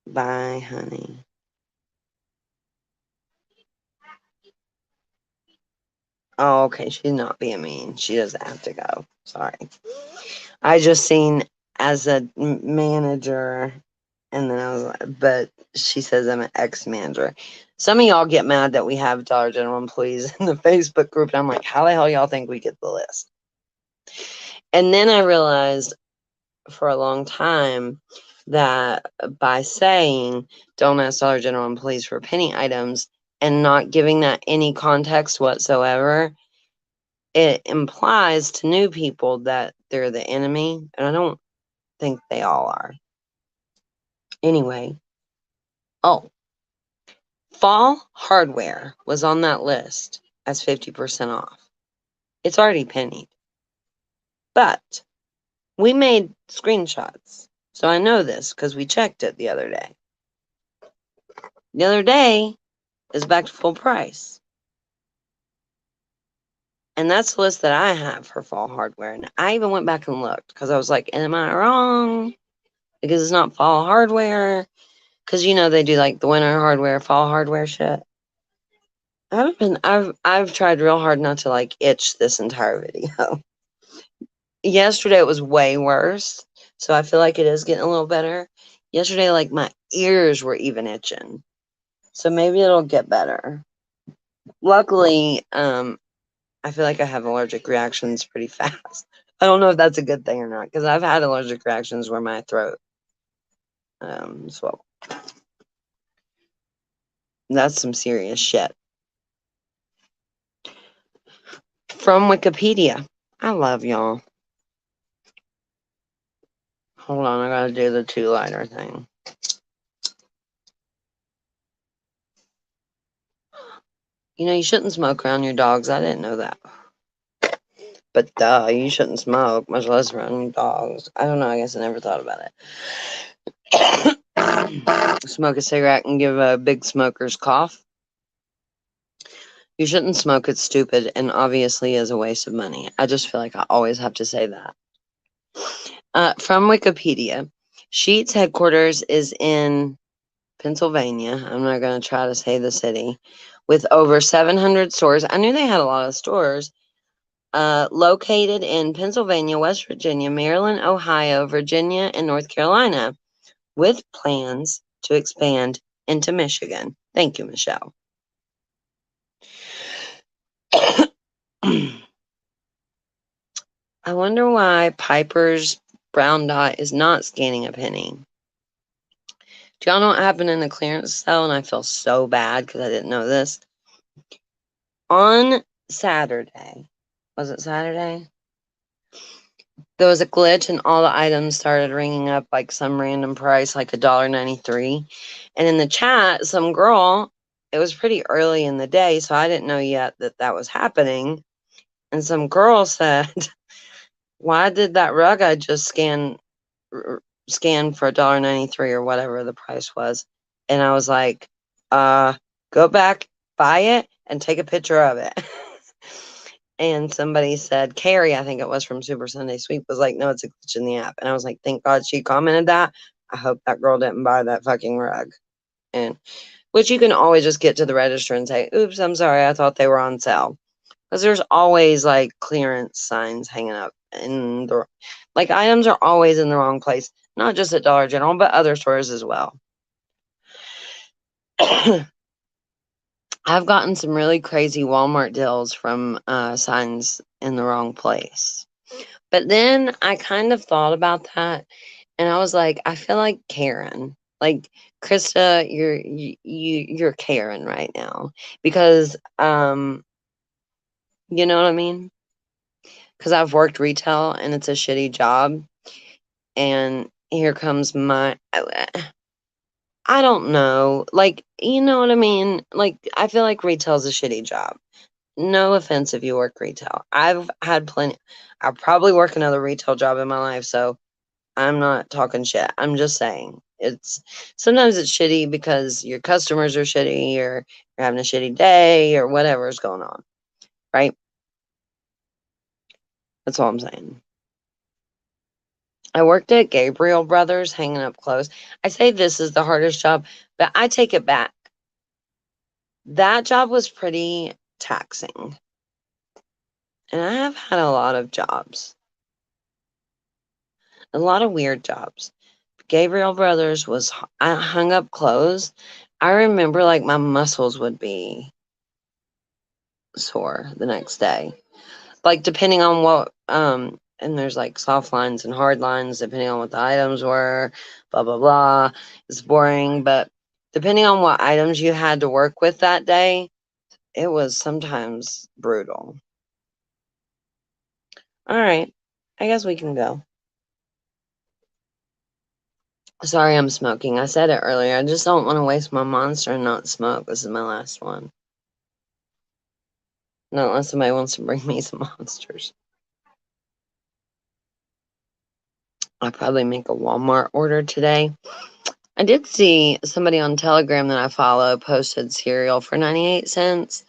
[SPEAKER 1] Bye, honey. Oh, okay. She's not being mean. She doesn't have to go. Sorry. I just seen as a manager, and then I was like, but she says I'm an ex-manager. Some of y'all get mad that we have Dollar General employees in the Facebook group, and I'm like, how the hell y'all think we get the list? And then I realized for a long time that by saying don't ask Dollar General employees for penny items and not giving that any context whatsoever, it implies to new people that they're the enemy, and I don't think they all are. Anyway, oh, fall hardware was on that list as 50% off. It's already pennied. But we made screenshots. So I know this because we checked it the other day. The other day is back to full price. And that's the list that I have for fall hardware. And I even went back and looked because I was like, am I wrong? Because it's not fall hardware. Because you know they do like the winter hardware, fall hardware shit. I've tried real hard not to like itch this entire video. Yesterday it was way worse, so I feel like it is getting a little better. Yesterday, like my ears were even itching, so maybe it'll get better. Luckily, I feel like I have allergic reactions pretty fast. I don't know if that's a good thing or not because I've had allergic reactions where my throat swelled. That's some serious shit. From Wikipedia. I love y'all. Hold on, I gotta do the 2-liter thing. You know, you shouldn't smoke around your dogs. I didn't know that. But duh, you shouldn't smoke, much less around your dogs. I don't know, I guess I never thought about it. Smoke a cigarette and give a big smoker's cough. You shouldn't smoke, it's stupid and obviously is a waste of money. I just feel like I always have to say that. From Wikipedia, Sheetz headquarters is in Pennsylvania. I'm not going to try to say the city. With over 700 stores. I knew they had a lot of stores. Located in Pennsylvania, West Virginia, Maryland, Ohio, Virginia, and North Carolina, with plans to expand into Michigan. Thank you, Michelle. I wonder why Piper's brown dot is not scanning a penny. Do y'all know what happened in the clearance sale? And I feel so bad because I didn't know this. On Saturday, was it Saturday? There was a glitch and all the items started ringing up like some random price, like $1.93. And in the chat, some girl, it was pretty early in the day, so I didn't know yet that that was happening. And some girl said, why did that rug I just scanned for $1.93 or whatever the price was. And I was like, go back, buy it, and take a picture of it. And somebody said, Carrie, I think it was from Super Sunday Sweep, was like, no, it's a glitch in the app. And I was like, thank God she commented that. I hope that girl didn't buy that fucking rug. And which you can always just get to the register and say, oops, I'm sorry, I thought they were on sale. Because there's always like clearance signs hanging up. And like items are always in the wrong place, not just at Dollar General, but other stores as well. I've gotten some really crazy Walmart deals from signs in the wrong place. But then I kind of thought about that, and I was like, I feel like Karen. Like Krista, you're Karen right now because you know what I mean? Because I've worked retail and it's a shitty job, and here comes my I don't know. Like, you know what I mean? Like, I feel like retail's a shitty job. No offense if you work retail. I've had plenty. I'll probably work another retail job in my life, so I'm not talking shit. I'm just saying. It's sometimes it's shitty because your customers are shitty or you're having a shitty day or whatever's going on. Right? That's all I'm saying. I worked at Gabriel Brothers hanging up clothes. I say this is the hardest job, but I take it back. That job was pretty taxing. And I have had a lot of jobs, a lot of weird jobs. Gabriel Brothers was, I hung up clothes. I remember like my muscles would be sore the next day. Like depending on what, and there's like soft lines and hard lines depending on what the items were, blah, blah, blah. It's boring, but depending on what items you had to work with that day, it was sometimes brutal. All right. I guess we can go. Sorry, I'm smoking. I said it earlier. I just don't want to waste my monster and not smoke. This is my last one. Not unless somebody wants to bring me some monsters. I'll probably make a Walmart order today. I did see somebody on Telegram that I follow posted cereal for 98 cents.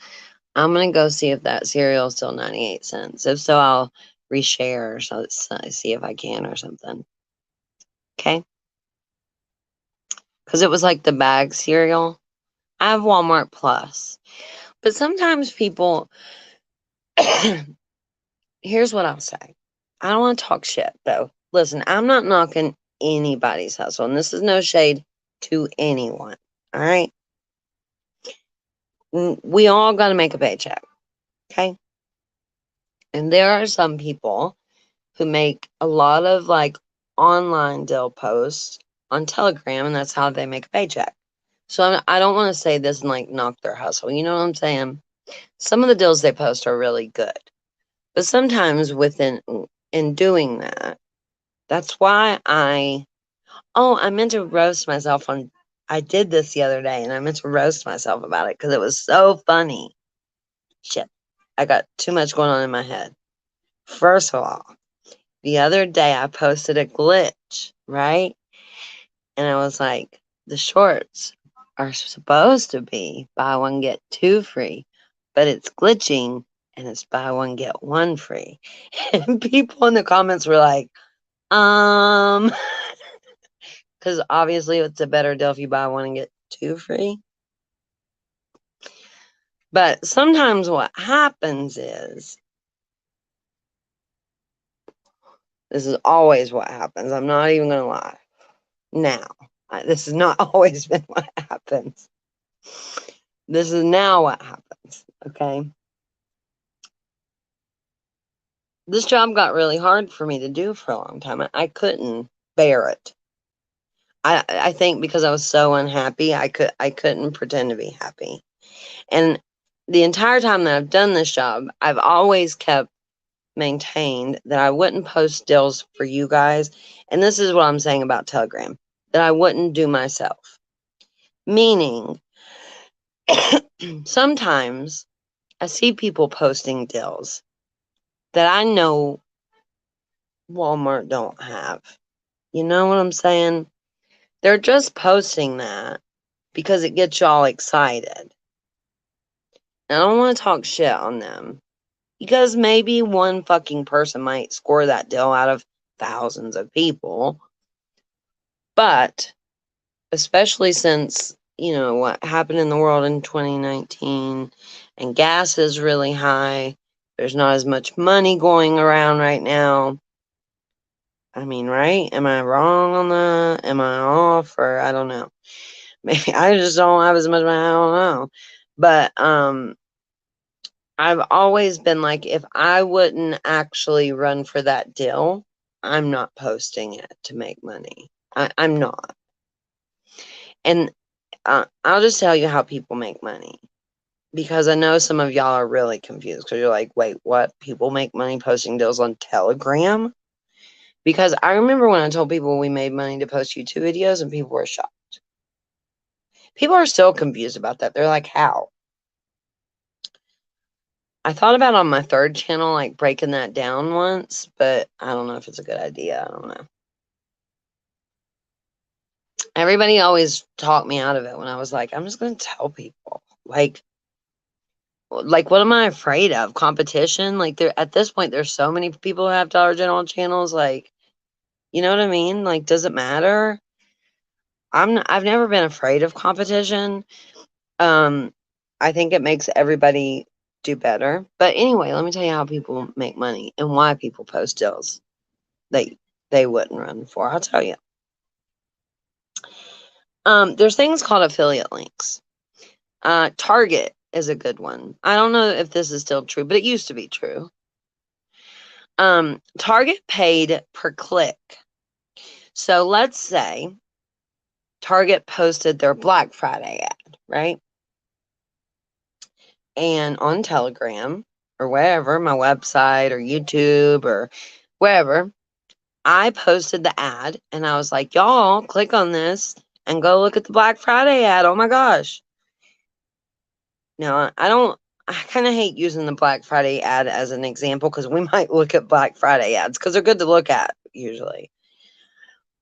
[SPEAKER 1] I'm going to go see if that cereal is still 98 cents. If so, I'll reshare so see if I can or something. Okay? Because it was like the bag cereal. I have Walmart Plus. But sometimes people, here's what I'll say. I don't want to talk shit, though. Listen, I'm not knocking anybody's hustle, and this is no shade to anyone. All right? We all got to make a paycheck. Okay? And there are some people who make a lot of like online deal posts on Telegram, and that's how they make a paycheck. So I don't want to say this and like knock their hustle. You know what I'm saying? Some of the deals they post are really good, but sometimes in doing that, that's why I meant to roast myself on. I did this the other day, and I meant to roast myself about it because it was so funny. Shit, I got too much going on in my head. First of all, the other day I posted a glitch, right? And I was like, the shorts are supposed to be buy one, get two free, but it's glitching and it's buy one, get one free. And people in the comments were like, because obviously it's a better deal if you buy one and get two free. But sometimes what happens is, this is always what happens. I'm not even going to lie. Now, this has not always been what happens. This is now what happens, okay? This job got really hard for me to do for a long time. I couldn't bear it. I think because I was so unhappy, I couldn't pretend to be happy. And the entire time that I've done this job, I've always kept maintained that I wouldn't post deals for you guys. And this is what I'm saying about Telegram, that I wouldn't do myself. Meaning, sometimes I see people posting deals that I know Walmart don't have. You know what I'm saying? They're just posting that because it gets y'all excited. And I don't want to talk shit on them because maybe one fucking person might score that deal out of thousands of people. But especially since, you know, what happened in the world in 2019 and gas is really high, there's not as much money going around right now. I mean, right? Am I wrong on that? Am I off? Or I don't know. Maybe I just don't have as much money. I don't know. But I've always been like, if I wouldn't actually run for that deal, I'm not posting it to make money. I'm not. And I'll just tell you how people make money. Because I know some of y'all are really confused because you're like, wait, what? People make money posting deals on Telegram? Because I remember when I told people we made money to post YouTube videos and people were shocked. People are still confused about that. They're like, how? I thought about on my third channel, like breaking that down once, but I don't know if it's a good idea. I don't know. Everybody always talked me out of it when I was like, I'm just going to tell people. Like, what am I afraid of? Competition? Like, there at this point, there's so many people who have Dollar General channels. Like, you know what I mean? Like, does it matter? I've never been afraid of competition. I think it makes everybody do better. But anyway, let me tell you how people make money and why people post deals they wouldn't run for. I'll tell you. There's things called affiliate links. Target is a good one. I don't know if this is still true, but it used to be true. Target paid per click. So let's say Target posted their Black Friday ad, right? And on Telegram or wherever, my website or YouTube or wherever, I posted the ad and I was like, y'all click on this and go look at the Black Friday ad. Oh my gosh. Now, I kind of hate using the Black Friday ad as an example because we might look at Black Friday ads because they're good to look at usually.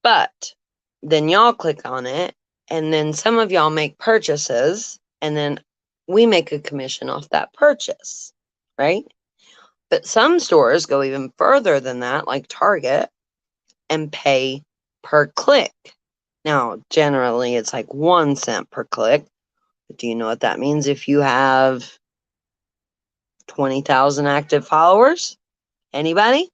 [SPEAKER 1] But then y'all click on it and then some of y'all make purchases and then we make a commission off that purchase, right? But some stores go even further than that, like Target, and pay per click. Now, generally, it's like 1 cent per click. But do you know what that means if you have 20,000 active followers? Anybody?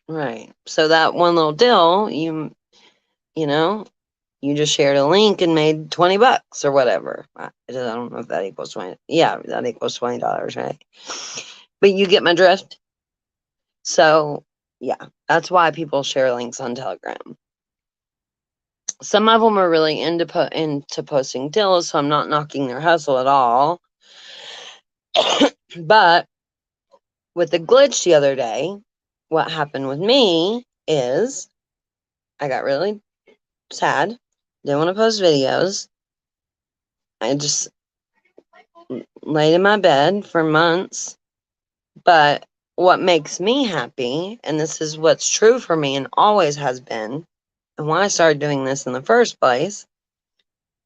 [SPEAKER 1] Right. So that one little deal, you know, you just shared a link and made $20 or whatever. I don't know if that equals 20. Yeah, that equals $20, right? But you get my drift. So, yeah, that's why people share links on Telegram. Some of them are really into posting deals, so I'm not knocking their hustle at all. But with the glitch the other day, what happened with me is I got really sad. Didn't want to post videos. I just laid in my bed for months. But what makes me happy, and this is what's true for me and always has been, and why I started doing this in the first place,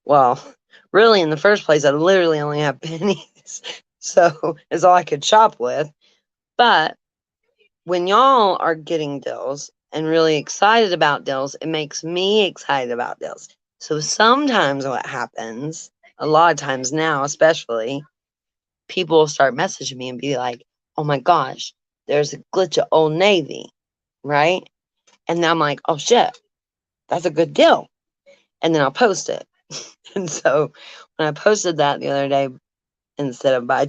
[SPEAKER 1] well, really in the first place, I literally only have pennies. So it's all I could shop with. But when y'all are getting deals and really excited about deals, it makes me excited about deals. So sometimes what happens, a lot of times now, especially, people will start messaging me and be like, oh my gosh, there's a glitch at Old Navy, right? And then I'm like, oh shit, that's a good deal. And then I'll post it. And so when I posted that the other day, instead of buy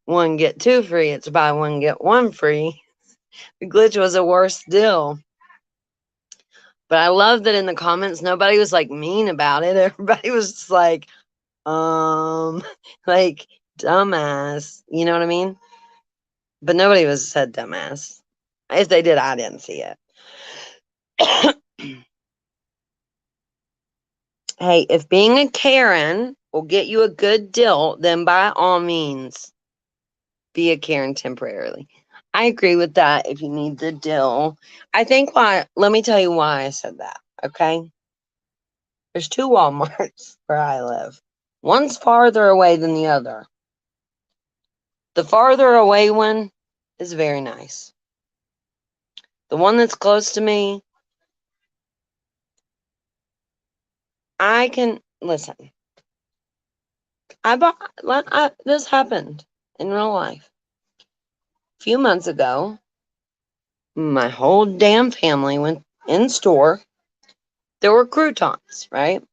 [SPEAKER 1] one, get two free, it's buy one, get one free. The glitch was a worse deal. But I love that in the comments, nobody was like mean about it. Everybody was just like, like dumbass. You know what I mean? But nobody was said dumbass. If they did, I didn't see it. Hey, if being a Karen will get you a good deal, then by all means, be a Karen temporarily. I agree with that if you need the deal. I think let me tell you why I said that, okay? There's two Walmarts where I live. One's farther away than the other. The farther away one is very nice. The one that's close to me, I can listen. This happened in real life. A few months ago, my whole damn family went in store. There were croutons, right?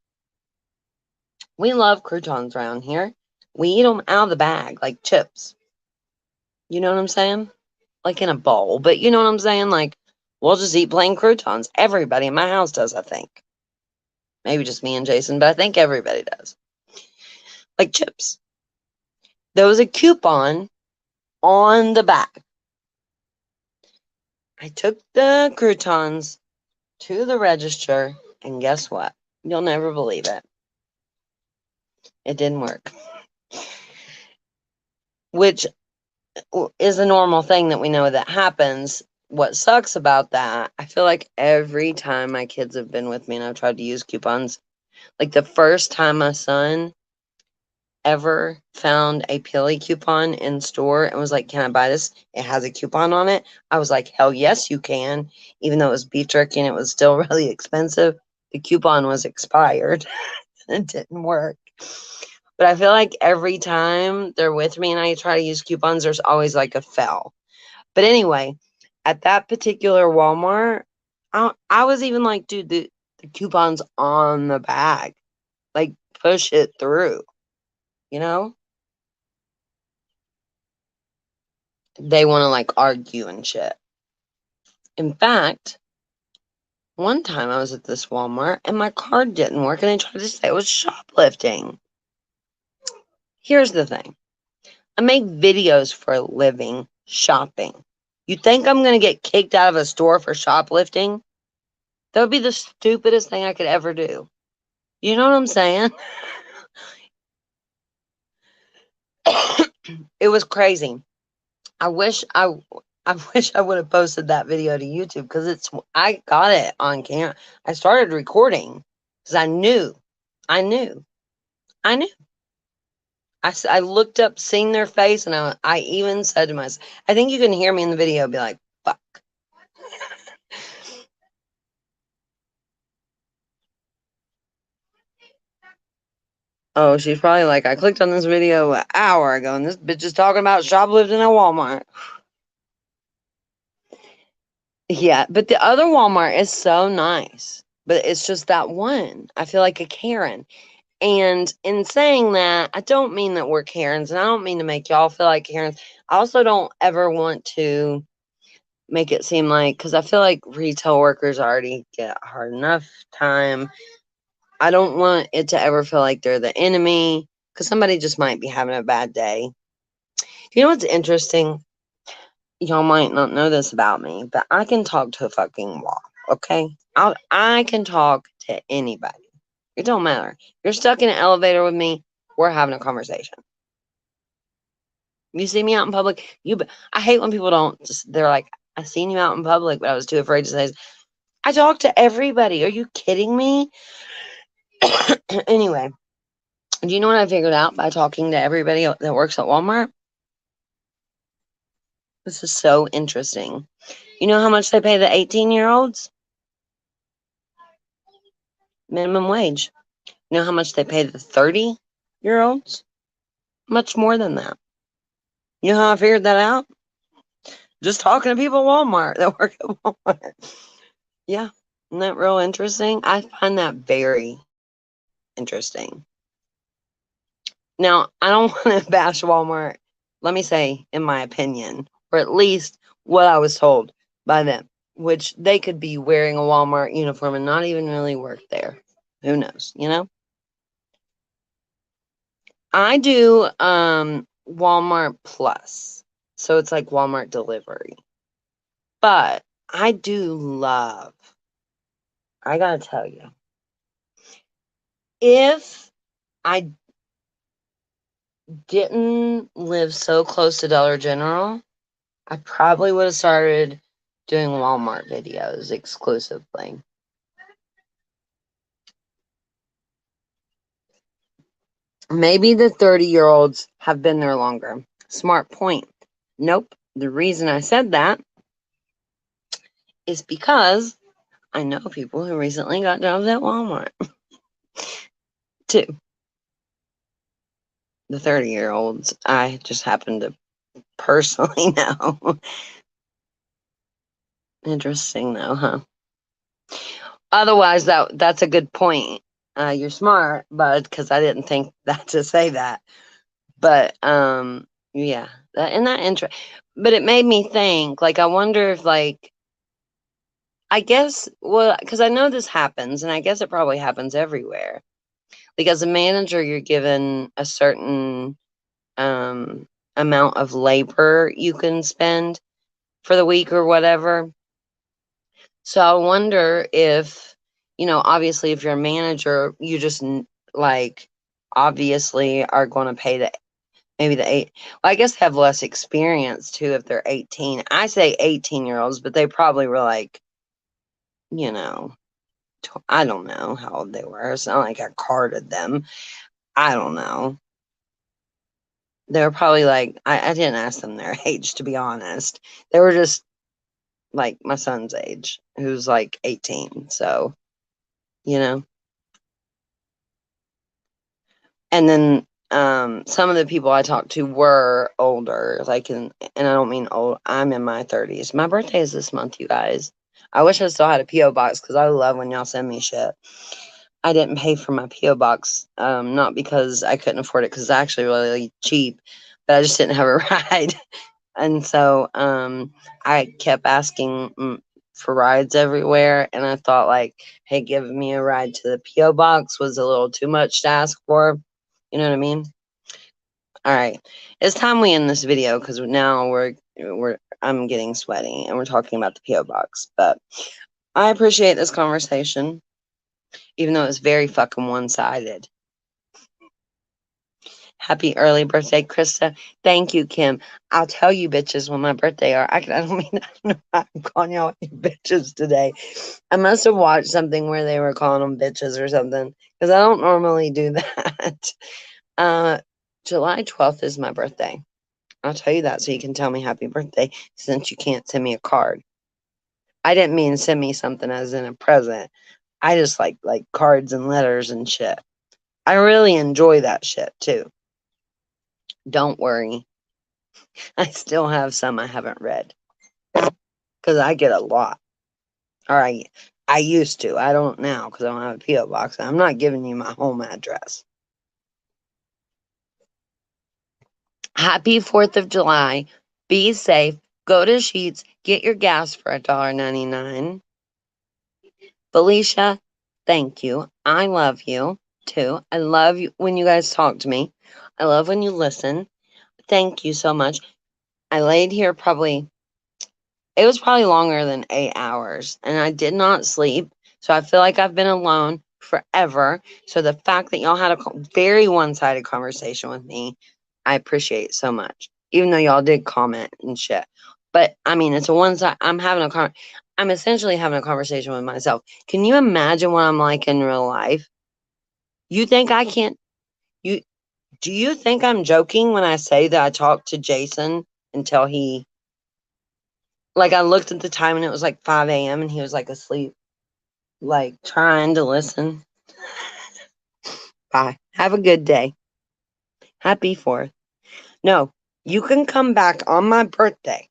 [SPEAKER 1] We love croutons around here. We eat them out of the bag like chips. You know what I'm saying? Like in a bowl, but you know what I'm saying? Like, we'll just eat plain croutons. Everybody in my house does, I think. Maybe just me and Jason, but I think everybody does. Like chips. There was a coupon on the back. I took the croutons to the register, and guess what? You'll never believe it. It didn't work. Which is a normal thing that we know that happens. What sucks about that, I feel like every time my kids have been with me and I've tried to use coupons, like the first time my son ever found a Peely coupon in store and was like, "Can I buy this? It has a coupon on it." I was like, "Hell yes, you can." Even though it was beef jerky and it was still really expensive, the coupon was expired and it didn't work. But I feel like every time they're with me and I try to use coupons, there's always like a fail. But anyway, at that particular Walmart, I was even like, dude, the coupon's on the bag. Like, push it through, you know? They want to like argue and shit. In fact, one time I was at this Walmart and my card didn't work and they tried to say it was shoplifting. Here's the thing. I make videos for a living shopping. You think I'm going to get kicked out of a store for shoplifting? That would be the stupidest thing I could ever do. You know what I'm saying? It was crazy. I wish I would have posted that video to YouTube because I got it on camera. I started recording because I knew. I knew. I looked up, seen their face, and I even said to myself, I think you can hear me in the video be like, fuck. Oh, she's probably like, I clicked on this video an hour ago, and this bitch is talking about shoplifting at Walmart. Yeah, but the other Walmart is so nice. But it's just that one. I feel like a Karen. And in saying that, I don't mean that we're Karens, and I don't mean to make y'all feel like Karens. I also don't ever want to make it seem like, because I feel like retail workers already get hard enough time. I don't want it to ever feel like they're the enemy, because somebody just might be having a bad day. You know what's interesting? Y'all might not know this about me, but I can talk to a fucking wall, okay? I can talk to anybody. It don't matter. You're stuck in an elevator with me, we're having a conversation. You see me out in public, I hate when people don't, they're like, I seen you out in public, but I was too afraid to say, I talk to everybody. Are you kidding me? Anyway, do you know what I figured out by talking to everybody that works at Walmart? This is so interesting. You know how much they pay the 18-year-olds? Minimum wage. You know how much they pay the 30-year-olds? Much more than that. You know how I figured that out? Just talking to people at Walmart that work at Walmart. Yeah. Isn't that real interesting? I find that very interesting. Now, I don't want to bash Walmart, let me say, in my opinion, or at least what I was told by them, which they could be wearing a Walmart uniform and not even really work there. Who knows, you know? I do Walmart Plus. So it's like Walmart delivery. But I do love, I gotta tell you, if I didn't live so close to Dollar General, I probably would have started doing Walmart videos exclusively. Maybe the 30-year-olds have been there longer. Smart point. Nope. The reason I said that is because I know people who recently got jobs at Walmart too. The 30-year-olds, I just happen to personally know. Interesting though, huh? Otherwise, that's a good point. You're smart, bud, because I didn't think that to say that. But yeah, that but it made me think. Like, I wonder if, like, I guess, well, because I know this happens, and I guess it probably happens everywhere. Like, as a manager, you're given a certain amount of labor you can spend for the week or whatever. So I wonder if, obviously, if you're a manager, you just like obviously are going to pay maybe the eight. Well, I guess they have less experience too if they're 18. I say 18-year-olds, but they probably were like, you know, I don't know how old they were. It's not like I carded them. I don't know. They were probably like, I didn't ask them their age, to be honest. They were just like my son's age, who's like 18. So, you know. And then some of the people I talked to were older, like and I don't mean old. I'm in my 30s. My birthday is this month, you guys. I wish I still had a PO box because I love when y'all send me shit. I didn't pay for my PO box, not because I couldn't afford it, because it's actually really cheap, but I just didn't have a ride, and so I kept asking for rides everywhere, and I thought, like, hey, giving me a ride to the PO box was a little too much to ask for. You know what I mean? All right, it's time we end this video because now I'm getting sweaty and we're talking about the PO box. But I appreciate this conversation, even though it's very fucking one-sided. Happy early birthday, Krista. Thank you, Kim. I'll tell you bitches when my birthday are. I don't mean, I don't know why I'm calling y'all bitches today. I must have watched something where they were calling them bitches or something because I don't normally do that. July 12th is my birthday. I'll tell you that so you can tell me happy birthday since you can't send me a card. I didn't mean send me something as in a present. I just like cards and letters and shit. I really enjoy that shit too. Don't worry. I still have some I haven't read because I get a lot. All right. I used to. I don't now because I don't have a P.O. box. I'm not giving you my home address. Happy 4th of July. Be safe. Go to Sheets. Get your gas for $1.99. Felicia, thank you. I love you too. I love you when you guys talk to me. I love when you listen. Thank you so much. I laid here it was probably longer than 8 hours, and I did not sleep. So I feel like I've been alone forever. So the fact that y'all had a very one-sided conversation with me, I appreciate so much. Even though y'all did comment and shit, but I mean, it's a one-side. I'm essentially having a conversation with myself. Can you imagine what I'm like in real life? You think I can't? You Do you think I'm joking when I say that I talked to Jason until he? Like, I looked at the time and it was like 5 a.m. and he was like asleep, like trying to listen. Bye. Have a good day. Happy 4th. No, you can come back on my birthday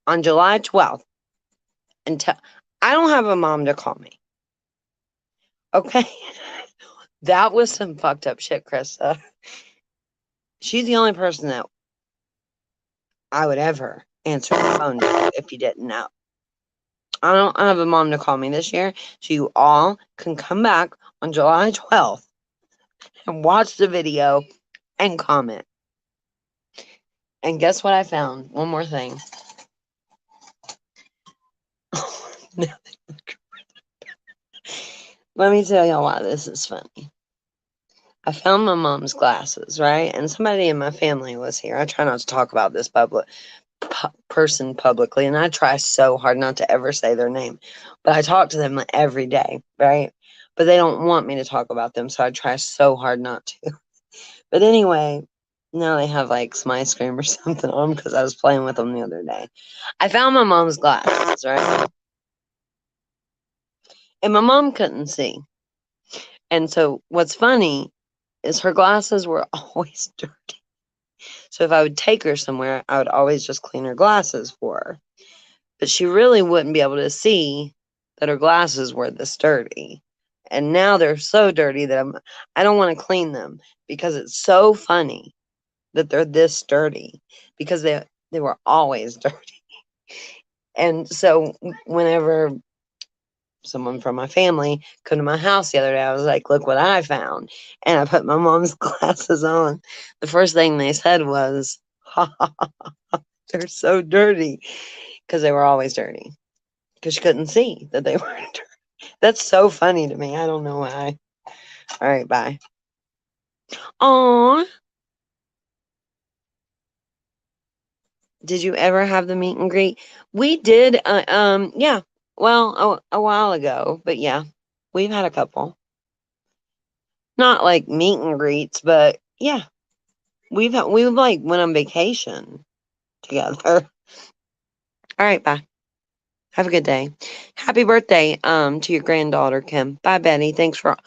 [SPEAKER 1] on July 12th and tell. I don't have a mom to call me. Okay? That was some fucked up shit, Krista. She's the only person that I would ever answer the phone to if you didn't know. I don't have a mom to call me this year, so you all can come back on July 12th and watch the video and comment. And guess what I found? One more thing. Let me tell y'all why this is funny. I found my mom's glasses, right? And somebody in my family was here. I try not to talk about this person publicly, and I try so hard not to ever say their name. But I talk to them every day, right? But they don't want me to talk about them, so I try so hard not to. But anyway, now they have like some ice cream or something on them because I was playing with them the other day. I found my mom's glasses, right? And my mom couldn't see. And so what's funny is her glasses were always dirty. So if I would take her somewhere, I would always just clean her glasses for her. But she really wouldn't be able to see that her glasses were this dirty. And now they're so dirty that I don't want to clean them because it's so funny that they're this dirty because they were always dirty. And so whenever someone from my family come to my house the other day, I was like, look what I found. And I put my mom's glasses on. The first thing they said was, ha ha ha, they're so dirty because they were always dirty because she couldn't see that they weren't dirty. That's so funny to me. I don't know why. All right, bye. Aw, did you ever have the meet and greet? We did. Yeah. Well, a while ago, but yeah, we've had a couple. Not like meet and greets, but yeah, we've like went on vacation together. All right, bye. Have a good day. Happy birthday, to your granddaughter, Kim. Bye, Betty. Thanks for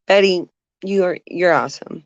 [SPEAKER 1] Betty. You're awesome.